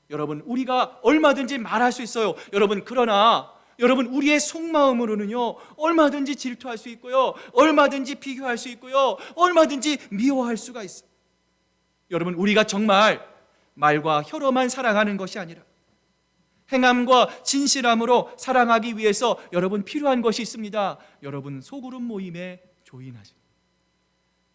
여러분, 우리가 얼마든지 말할 수 있어요. 여러분, 그러나 여러분, 우리의 속마음으로는요, 얼마든지 질투할 수 있고요, 얼마든지 비교할 수 있고요, 얼마든지 미워할 수가 있어요. 여러분, 우리가 정말 말과 혀로만 사랑하는 것이 아니라 행함과 진실함으로 사랑하기 위해서 여러분 필요한 것이 있습니다. 여러분, 소그룹 모임에 조인하십시오.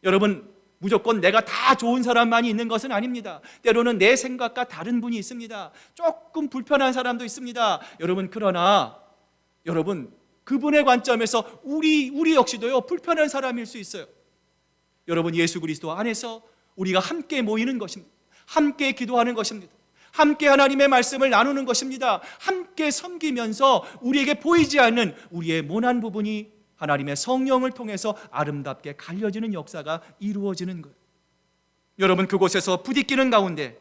여러분, 무조건 내가 다 좋은 사람만이 있는 것은 아닙니다. 때로는 내 생각과 다른 분이 있습니다. 조금 불편한 사람도 있습니다. 여러분, 그러나 여러분, 그분의 관점에서 우리 역시도요 불편한 사람일 수 있어요. 여러분, 예수 그리스도 안에서 우리가 함께 모이는 것입니다. 함께 기도하는 것입니다. 함께 하나님의 말씀을 나누는 것입니다. 함께 섬기면서 우리에게 보이지 않는 우리의 모난 부분이 하나님의 성령을 통해서 아름답게 갈려지는 역사가 이루어지는 거예요. 여러분, 그곳에서 부딪히는 가운데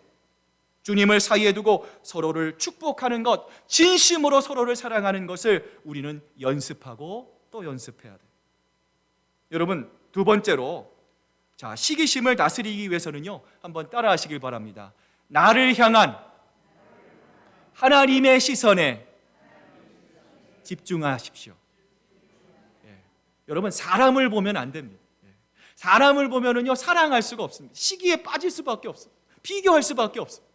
주님을 사이에 두고 서로를 축복하는 것, 진심으로 서로를 사랑하는 것을 우리는 연습하고 또 연습해야 돼요. 여러분, 두 번째로, 자, 시기심을 다스리기 위해서는요, 한번 따라하시길 바랍니다. 나를 향한 하나님의 시선에 집중하십시오. 여러분, 사람을 보면 안 됩니다. 사람을 보면은요 사랑할 수가 없습니다. 시기에 빠질 수밖에 없어요. 비교할 수밖에 없어요.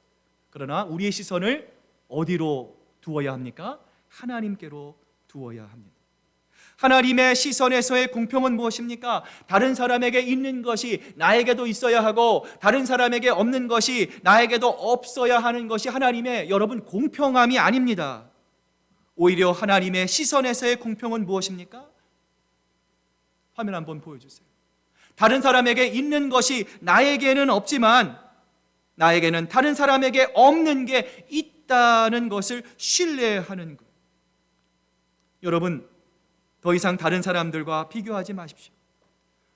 그러나 우리의 시선을 어디로 두어야 합니까? 하나님께로 두어야 합니다. 하나님의 시선에서의 공평은 무엇입니까? 다른 사람에게 있는 것이 나에게도 있어야 하고 다른 사람에게 없는 것이 나에게도 없어야 하는 것이 하나님의 여러분 공평함이 아닙니다. 오히려 하나님의 시선에서의 공평은 무엇입니까? 화면 한번 보여주세요. 다른 사람에게 있는 것이 나에게는 없지만 나에게는 다른 사람에게 없는 게 있다는 것을 신뢰하는 것. 여러분, 더 이상 다른 사람들과 비교하지 마십시오.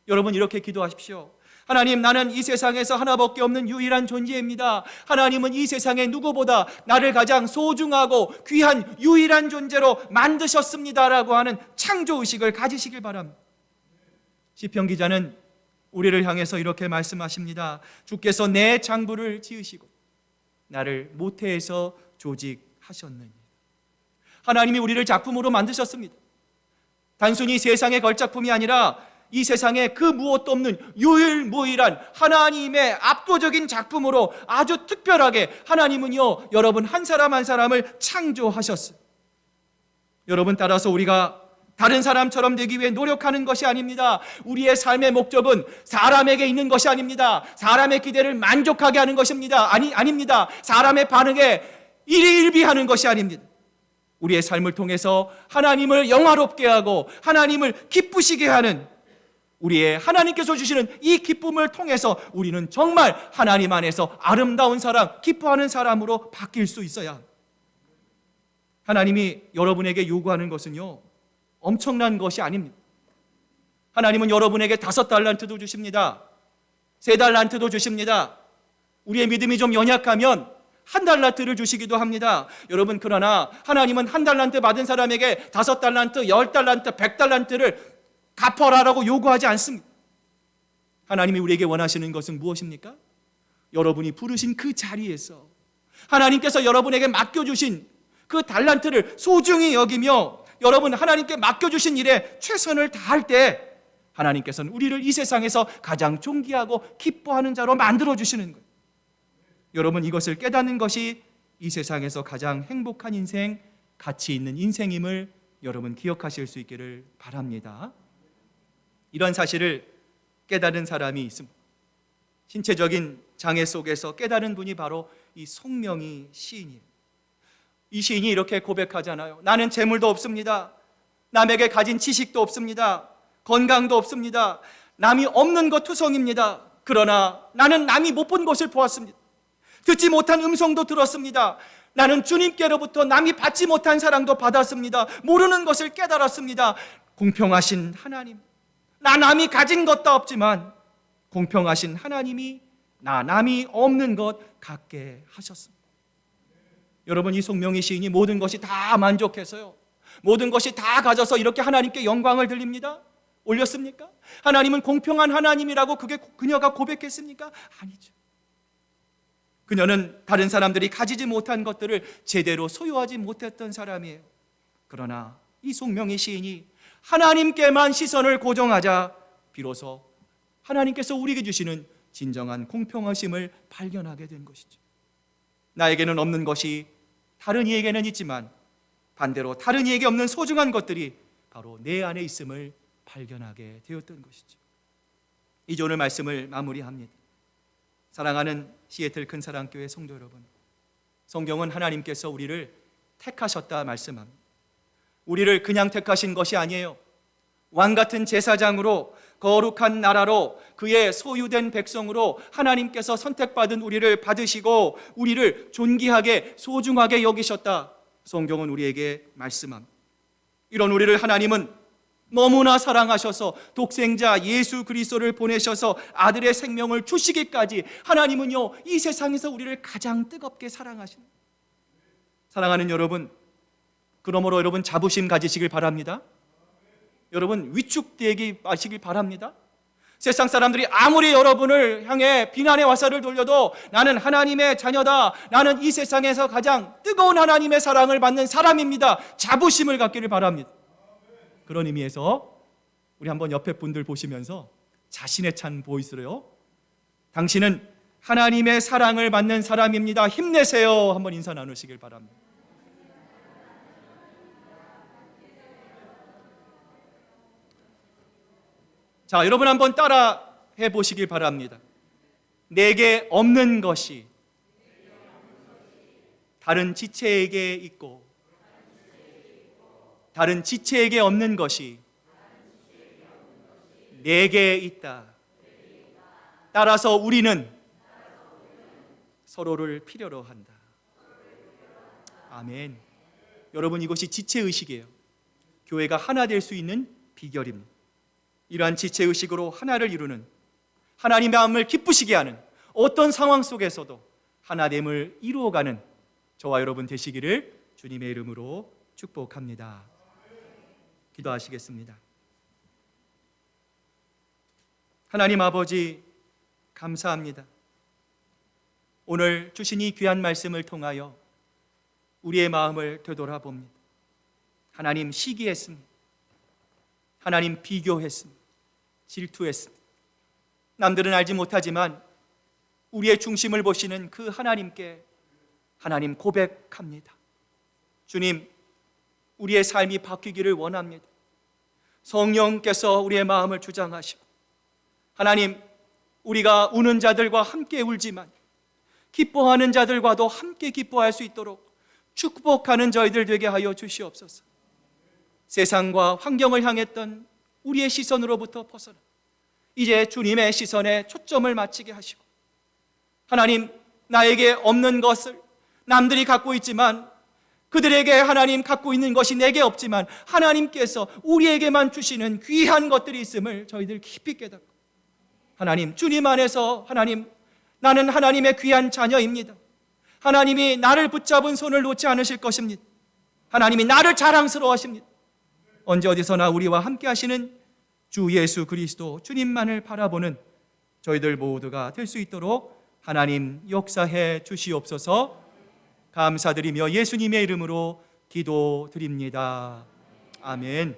여러분, 이렇게 기도하십시오. 하나님, 나는 이 세상에서 하나밖에 없는 유일한 존재입니다. 하나님은 이 세상의 누구보다 나를 가장 소중하고 귀한 유일한 존재로 만드셨습니다라고 하는 창조의식을 가지시길 바랍니다. 시편 기자는 우리를 향해서 이렇게 말씀하십니다. 주께서 내 장부를 지으시고 나를 모태에서 조직하셨느니. 하나님이 우리를 작품으로 만드셨습니다. 단순히 세상의 걸작품이 아니라 이 세상에 그 무엇도 없는 유일무이한 하나님의 압도적인 작품으로 아주 특별하게 하나님은요 여러분 한 사람 한 사람을 창조하셨어요. 여러분, 따라서 우리가 다른 사람처럼 되기 위해 노력하는 것이 아닙니다. 우리의 삶의 목적은 사람에게 있는 것이 아닙니다. 사람의 기대를 만족하게 하는 것입니다. 아닙니다. 사람의 반응에 일희일비하는 것이 아닙니다. 우리의 삶을 통해서 하나님을 영화롭게 하고 하나님을 기쁘시게 하는 우리의 하나님께서 주시는 이 기쁨을 통해서 우리는 정말 하나님 안에서 아름다운 사람, 기뻐하는 사람으로 바뀔 수 있어야 합니다. 하나님이 여러분에게 요구하는 것은요 엄청난 것이 아닙니다. 하나님은 여러분에게 5달란트도 주십니다. 3달란트도 주십니다. 우리의 믿음이 좀 연약하면 1달란트를 주시기도 합니다. 여러분, 그러나 하나님은 1달란트 받은 사람에게 5달란트, 10달란트, 100달란트를 갚아라라고 요구하지 않습니다. 하나님이 우리에게 원하시는 것은 무엇입니까? 여러분이 부르신 그 자리에서 하나님께서 여러분에게 맡겨주신 그 달란트를 소중히 여기며 여러분 하나님께 맡겨주신 일에 최선을 다할 때 하나님께서는 우리를 이 세상에서 가장 존귀하고 기뻐하는 자로 만들어주시는 거예요. 여러분, 이것을 깨닫는 것이 이 세상에서 가장 행복한 인생, 가치 있는 인생임을 여러분 기억하실 수 있기를 바랍니다. 이런 사실을 깨달은 사람이 있습니다. 신체적인 장애 속에서 깨달은 분이 바로 이 송명희 시인이에요. 이 시인이 이렇게 고백하잖아요. 나는 재물도 없습니다. 남에게 가진 지식도 없습니다. 건강도 없습니다. 남이 없는 것 투성입니다. 그러나 나는 남이 못 본 것을 보았습니다. 듣지 못한 음성도 들었습니다. 나는 주님께로부터 남이 받지 못한 사랑도 받았습니다. 모르는 것을 깨달았습니다. 공평하신 하나님, 나 남이 가진 것도 없지만 공평하신 하나님이 나 남이 없는 것 갖게 하셨습니다. 여러분, 이 송명희 시인이 모든 것이 다 만족해서요, 모든 것이 다 가져서 이렇게 하나님께 영광을 돌립니다. 올렸습니까? 하나님은 공평한 하나님이라고 그녀가 고백했습니까? 아니죠. 그녀는 다른 사람들이 가지지 못한 것들을 제대로 소유하지 못했던 사람이에요. 그러나 이 송명희 시인이 하나님께만 시선을 고정하자 비로소 하나님께서 우리에게 주시는 진정한 공평하심을 발견하게 된 것이죠. 나에게는 없는 것이 다른 이에게는 있지만 반대로 다른 이에게 없는 소중한 것들이 바로 내 안에 있음을 발견하게 되었던 것이죠. 이제 오늘 말씀을 마무리합니다. 사랑하는 시애틀 큰사랑교회 성도 여러분, 성경은 하나님께서 우리를 택하셨다 말씀합니다. 우리를 그냥 택하신 것이 아니에요. 왕같은 제사장으로, 거룩한 나라로, 그의 소유된 백성으로 하나님께서 선택받은 우리를 받으시고 우리를 존귀하게 소중하게 여기셨다, 성경은 우리에게 말씀합니다. 이런 우리를 하나님은 너무나 사랑하셔서 독생자 예수 그리스도를 보내셔서 아들의 생명을 주시기까지 하나님은요, 이 세상에서 우리를 가장 뜨겁게 사랑하십니다. 사랑하는 여러분, 그러므로 여러분 자부심 가지시길 바랍니다. 여러분 위축되기 마시길 바랍니다. 세상 사람들이 아무리 여러분을 향해 비난의 화살을 돌려도 나는 하나님의 자녀다, 나는 이 세상에서 가장 뜨거운 하나님의 사랑을 받는 사람입니다, 자부심을 갖기를 바랍니다. 그런 의미에서 우리 한번 옆에 분들 보시면서 자신의 찬 보이스로요, 당신은 하나님의 사랑을 받는 사람입니다, 힘내세요, 한번 인사 나누시길 바랍니다. 자, 여러분 한번 따라 해보시길 바랍니다. 내게 없는 것이 다른 지체에게 있고 다른 지체에게 없는 것이 내게 있다. 따라서 우리는 서로를 필요로 한다. 아멘. 여러분, 이것이 지체의식이에요. 교회가 하나 될 수 있는 비결입니다. 이러한 지체의식으로 하나를 이루는, 하나님의 마음을 기쁘시게 하는, 어떤 상황 속에서도 하나됨을 이루어가는 저와 여러분 되시기를 주님의 이름으로 축복합니다. 기도하시겠습니다. 하나님 아버지, 감사합니다. 오늘 주신 이 귀한 말씀을 통하여 우리의 마음을 되돌아봅니다. 하나님 시기했습니다. 하나님 비교했습니다. 질투했습니다. 남들은 알지 못하지만 우리의 중심을 보시는 그 하나님께 하나님 고백합니다. 주님, 우리의 삶이 바뀌기를 원합니다. 성령께서 우리의 마음을 주장하시고 하나님, 우리가 우는 자들과 함께 울지만 기뻐하는 자들과도 함께 기뻐할 수 있도록 축복하는 저희들 되게 하여 주시옵소서. 세상과 환경을 향했던 우리의 시선으로부터 벗어나 이제 주님의 시선에 초점을 맞추게 하시고 하나님, 나에게 없는 것을 남들이 갖고 있지만 그들에게 하나님 갖고 있는 것이 내게 없지만 하나님께서 우리에게만 주시는 귀한 것들이 있음을 저희들 깊이 깨닫고 하나님, 주님 안에서 하나님, 나는 하나님의 귀한 자녀입니다. 하나님이 나를 붙잡은 손을 놓지 않으실 것입니다. 하나님이 나를 자랑스러워하십니다. 언제 어디서나 우리와 함께 하시는 주 예수 그리스도 주님만을 바라보는 저희들 모두가 될 수 있도록 하나님 역사해 주시옵소서. 감사드리며 예수님의 이름으로 기도드립니다. 아멘.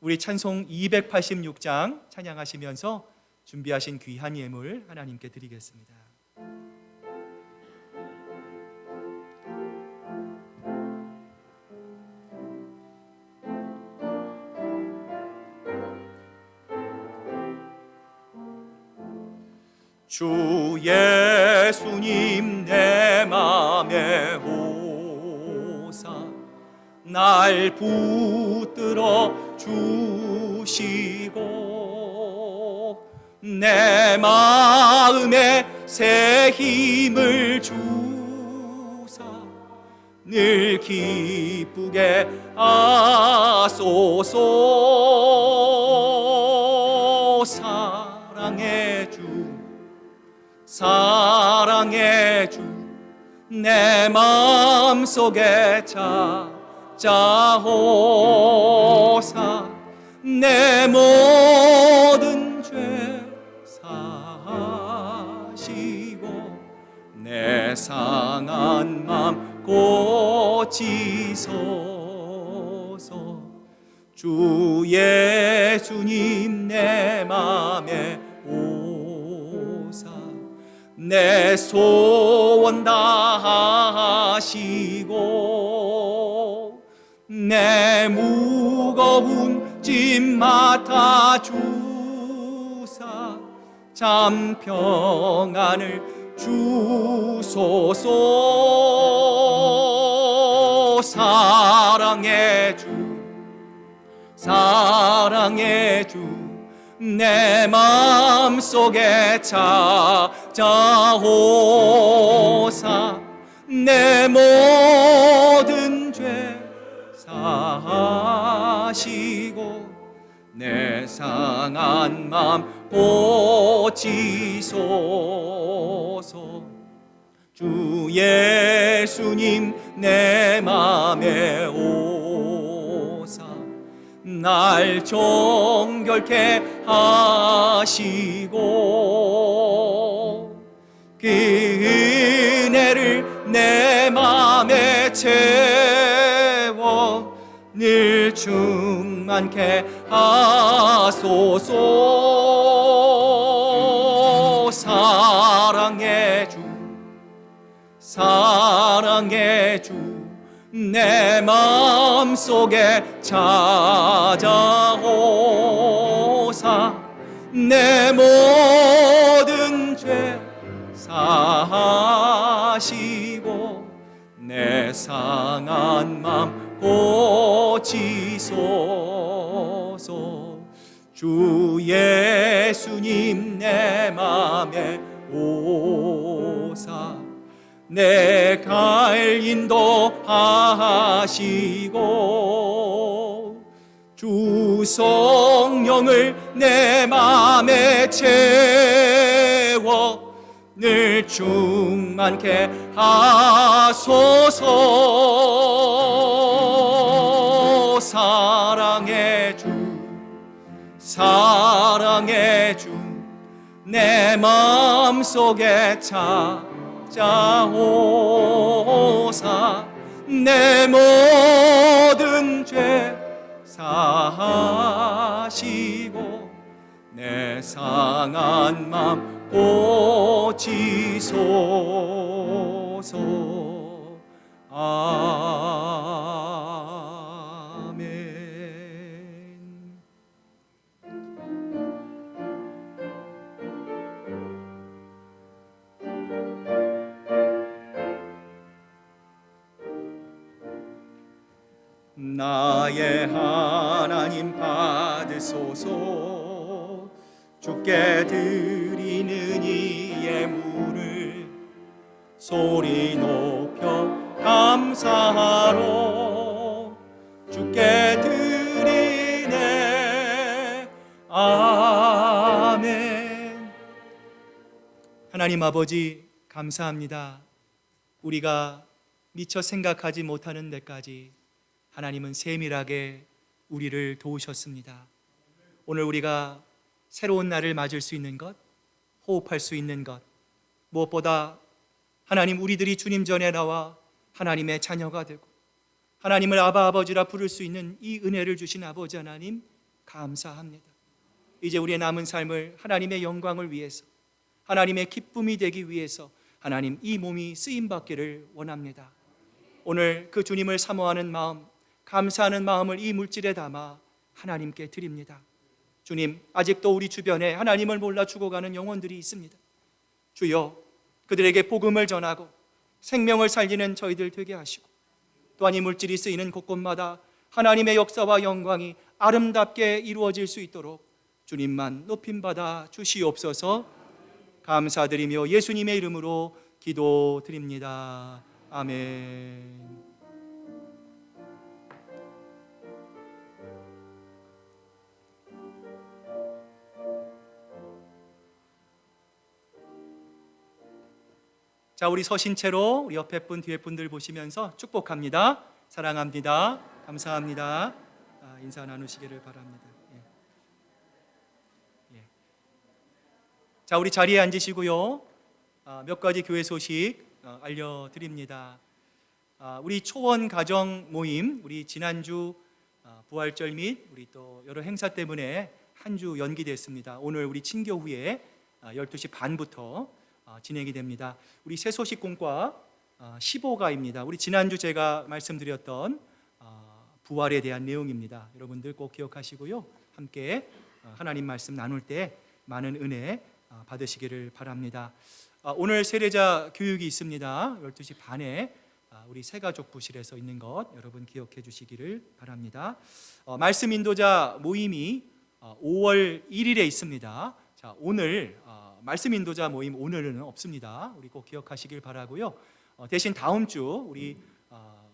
우리 찬송 286장 찬양하시면서 준비하신 귀한 예물 하나님께 드리겠습니다. 주 예수님 내 맘에 날 붙들어 주시고 내 마음에 새 힘을 주사 늘 기쁘게 하소서. 사랑의 주 내 마음속에 찾아오사 내 모든 죄 사하시고 내 상한 맘 고치소서. 주 예수님 내 맘에 오사 내 소원 다하시고 내 무거운 짐 맡아 주사 참 평안을 주소서. 사랑의 주 내 마음속에 찾아오사 내 모든 죄 사하시고 내 상한 맘 고치소서. 주 예수님 내 맘에 오사 날 정결케 하시고 그 은혜를 내 맘에 채워 늘 충만케 하소서. 사랑의 주 내 마음속에 찾아오사 내 모든 죄 사하시고 내 상한 맘 고치소서. 주 예수님 내 맘에 오사 내 갈 인도하시고 주 성령을 내 맘에 채워 늘 충만케 하소서. 사랑의 주 내 마음속에 찾아오사 내 모든 죄 사하시고 내 상한 맘 고치소서. 아멘. 나의 하나님 받으소서. 주께 드리는 이 예물을 소리 높여 감사하러 주께 드리네. 아멘. 하나님 아버지 감사합니다. 우리가 미처 생각하지 못하는 데까지 하나님은 세밀하게 우리를 도우셨습니다. 오늘 우리가 새로운 날을 맞을 수 있는 것, 호흡할 수 있는 것, 무엇보다 하나님 우리들이 주님 전에 나와 하나님의 자녀가 되고 하나님을 아바 아버지라 부를 수 있는 이 은혜를 주신 아버지 하나님 감사합니다. 이제 우리의 남은 삶을 하나님의 영광을 위해서, 하나님의 기쁨이 되기 위해서 하나님 이 몸이 쓰임받기를 원합니다. 오늘 그 주님을 사모하는 마음, 감사하는 마음을 이 물질에 담아 하나님께 드립니다. 주님, 아직도 우리 주변에 하나님을 몰라 죽어가는 영혼들이 있습니다. 주여, 그들에게 복음을 전하고 생명을 살리는 저희들 되게 하시고 또한 이 물질이 쓰이는 곳곳마다 하나님의 역사와 영광이 아름답게 이루어질 수 있도록 주님만 높임받아 주시옵소서. 감사드리며 예수님의 이름으로 기도드립니다. 아멘. 자, 우리 서신 채로 우리 옆에 분 뒤에 분들 보시면서 축복합니다. 사랑합니다. 감사합니다. 인사 나누시기를 바랍니다. 예. 자, 우리 자리에 앉으시고요. 몇 가지 교회 소식 알려드립니다. 우리 초원 가정 모임, 우리 지난주 부활절 및 우리 또 여러 행사 때문에 한 주 연기됐습니다. 오늘 우리 친교 후에 12시 반부터 진행이 됩니다. 우리 새 소식 공과 15가입니다. 우리 지난주 제가 말씀드렸던 부활에 대한 내용입니다. 여러분들 꼭 기억하시고요. 함께 하나님 말씀 나눌 때 많은 은혜 받으시기를 바랍니다. 오늘 세례자 교육이 있습니다. 12시 반에 우리 새가족 부실에서 있는 것 여러분 기억해 주시기를 바랍니다. 말씀 인도자 모임이 5월 1일에 있습니다. 자, 오늘 말씀 인도자 모임 오늘은 없습니다. 우리 꼭 기억하시길 바라고요. 대신 다음 주 우리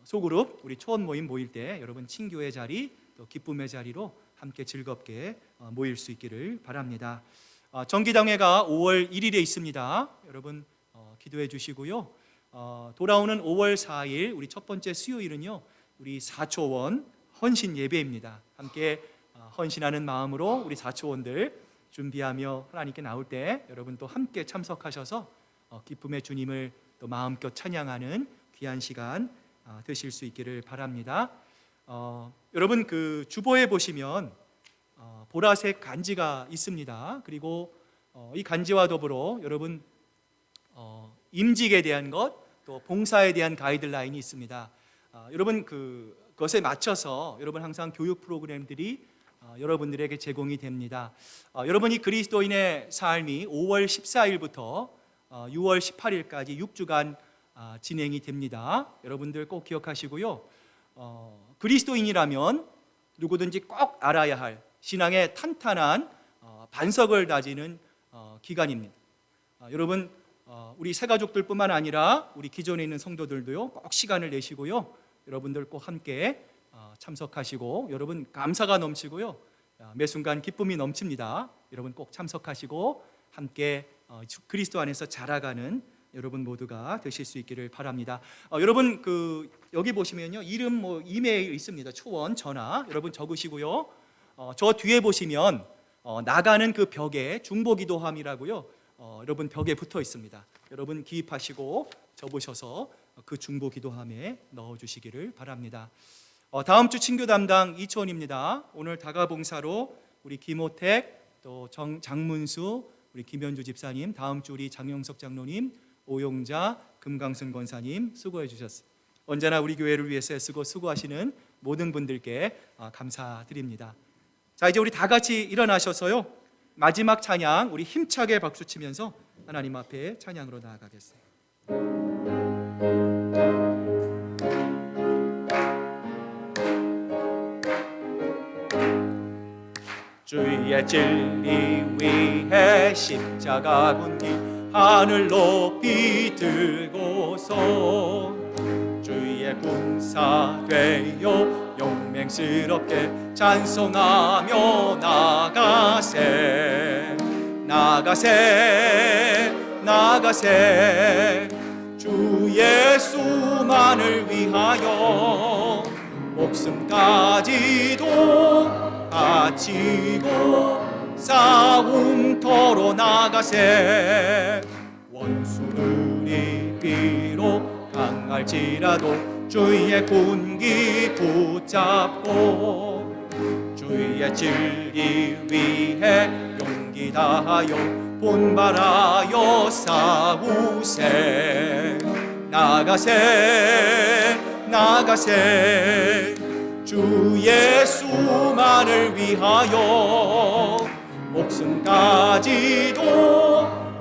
소그룹 우리 초원 모임 모일 때 여러분 친교의 자리 또 기쁨의 자리로 함께 즐겁게 모일 수 있기를 바랍니다. 정기당회가 5월 1일에 있습니다. 여러분 기도해 주시고요. 돌아오는 5월 4일 우리 첫 번째 수요일은요 우리 사초원 헌신 예배입니다. 함께 헌신하는 마음으로 우리 사초원들 준비하며 하나님께 나올 때 여러분 또 함께 참석하셔서 기쁨의 주님을 또 마음껏 찬양하는 귀한 시간 되실 수 있기를 바랍니다. 여러분 그 주보에 보시면 보라색 간지가 있습니다. 그리고 이 간지와 더불어 여러분 임직에 대한 것 또 봉사에 대한 가이드라인이 있습니다. 여러분 그것에 맞춰서 여러분 항상 교육 프로그램들이 여러분들에게 제공이 됩니다. 여러분이 그리스도인의 삶이 5월 14일부터 6월 18일까지 6주간 진행이 됩니다. 여러분들 꼭 기억하시고요. 그리스도인이라면 누구든지 꼭 알아야 할 신앙의 탄탄한 반석을 다지는 기간입니다. 여러분 우리 새가족들뿐만 아니라 우리 기존에 있는 성도들도요 꼭 시간을 내시고요. 여러분들 꼭 함께 참석하시고 여러분 감사가 넘치고요. 매 순간 기쁨이 넘칩니다. 여러분 꼭 참석하시고 함께 그리스도 안에서 자라가는 여러분 모두가 되실 수 있기를 바랍니다. 여러분 여기 보시면요 이름 이메일 있습니다. 초원 전화 여러분 적으시고요. 저 뒤에 보시면 나가는 그 벽에 중보기도함이라고요. 여러분 벽에 붙어 있습니다. 여러분 기입하시고 접으셔서 그 중보기도함에 넣어주시기를 바랍니다. 다음 주 친교 담당 이초원입니다. 오늘 다가봉사로 우리 김호택 또 장문수 우리 김현주 집사님, 다음 주 우리 장영석 장로님, 오용자 금강순 권사님 수고해 주셨습니다. 언제나 우리 교회를 위해서 애쓰고 수고하시는 모든 분들께 감사드립니다. 자, 이제 우리 다 같이 일어나셔서요 마지막 찬양 우리 힘차게 박수치면서 하나님 앞에 찬양으로 나아가겠습니다. 주의 진리 위해 십자가 군기 하늘 높이 들고서 주의 군사 되어 용맹스럽게 찬송하며 나가세 주 예수만을 위하여 목숨까지도 바치고 싸움터로 나가세 원수들이 비록 강할지라도 주의 군기 붙잡고 주의 진리 위해 용기 다하여 본발하여 싸우세 나가세 주 예수만을 위하여 목숨까지도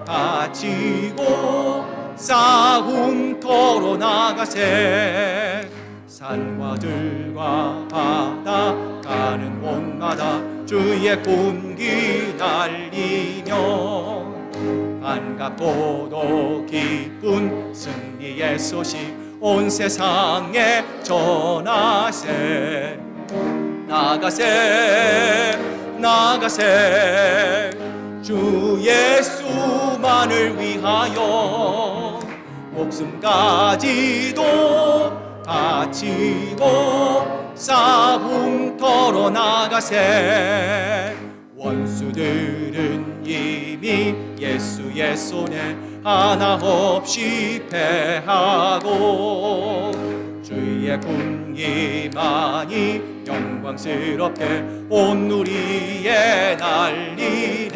바치고 싸움터로 나가세 산과 들과 바다 가는 곳마다 주의 공기 날리며 반갑고도 기쁜 승리의 소식 온 세상에 전하세. 나가세 주 예수만을 위하여 목숨까지도 바치고 싸움터로 나가세. 원수들은 이미 예수의 손에 하나 없이 패하고 주의 군기만이 영광스럽게 온 누리에 날리네.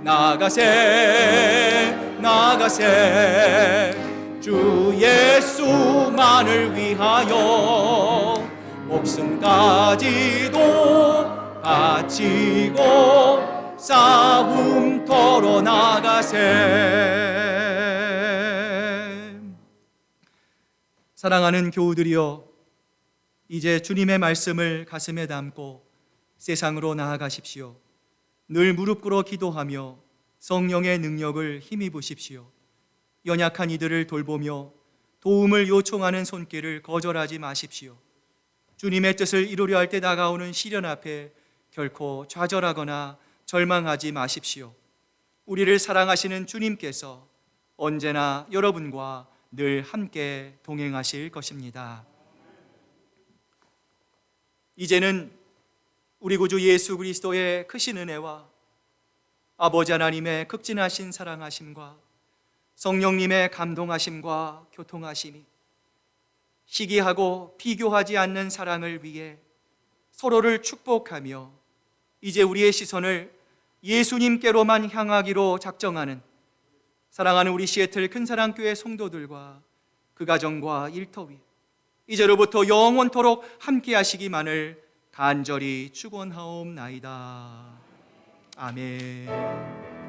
나가세 주 예수만을 위하여 목숨까지도 바치고 싸움터로 나가세. 사랑하는 교우들이여, 이제 주님의 말씀을 가슴에 담고 세상으로 나아가십시오. 늘 무릎 꿇어 기도하며 성령의 능력을 힘입으십시오. 연약한 이들을 돌보며 도움을 요청하는 손길을 거절하지 마십시오. 주님의 뜻을 이루려 할 때 다가오는 시련 앞에 결코 좌절하거나 절망하지 마십시오. 우리를 사랑하시는 주님께서 언제나 여러분과 늘 함께 동행하실 것입니다. 이제는 우리 구주 예수 그리스도의 크신 은혜와 아버지 하나님의 극진하신 사랑하심과 성령님의 감동하심과 교통하심이 시기하고 비교하지 않는 사랑을 위해 서로를 축복하며 이제 우리의 시선을 예수님께로만 향하기로 작정하는 사랑하는 우리 시애틀 큰사랑교회 성도들과 그 가정과 일터 위 이제로부터 영원토록 함께 하시기만을 간절히 축원하옵나이다. 아멘.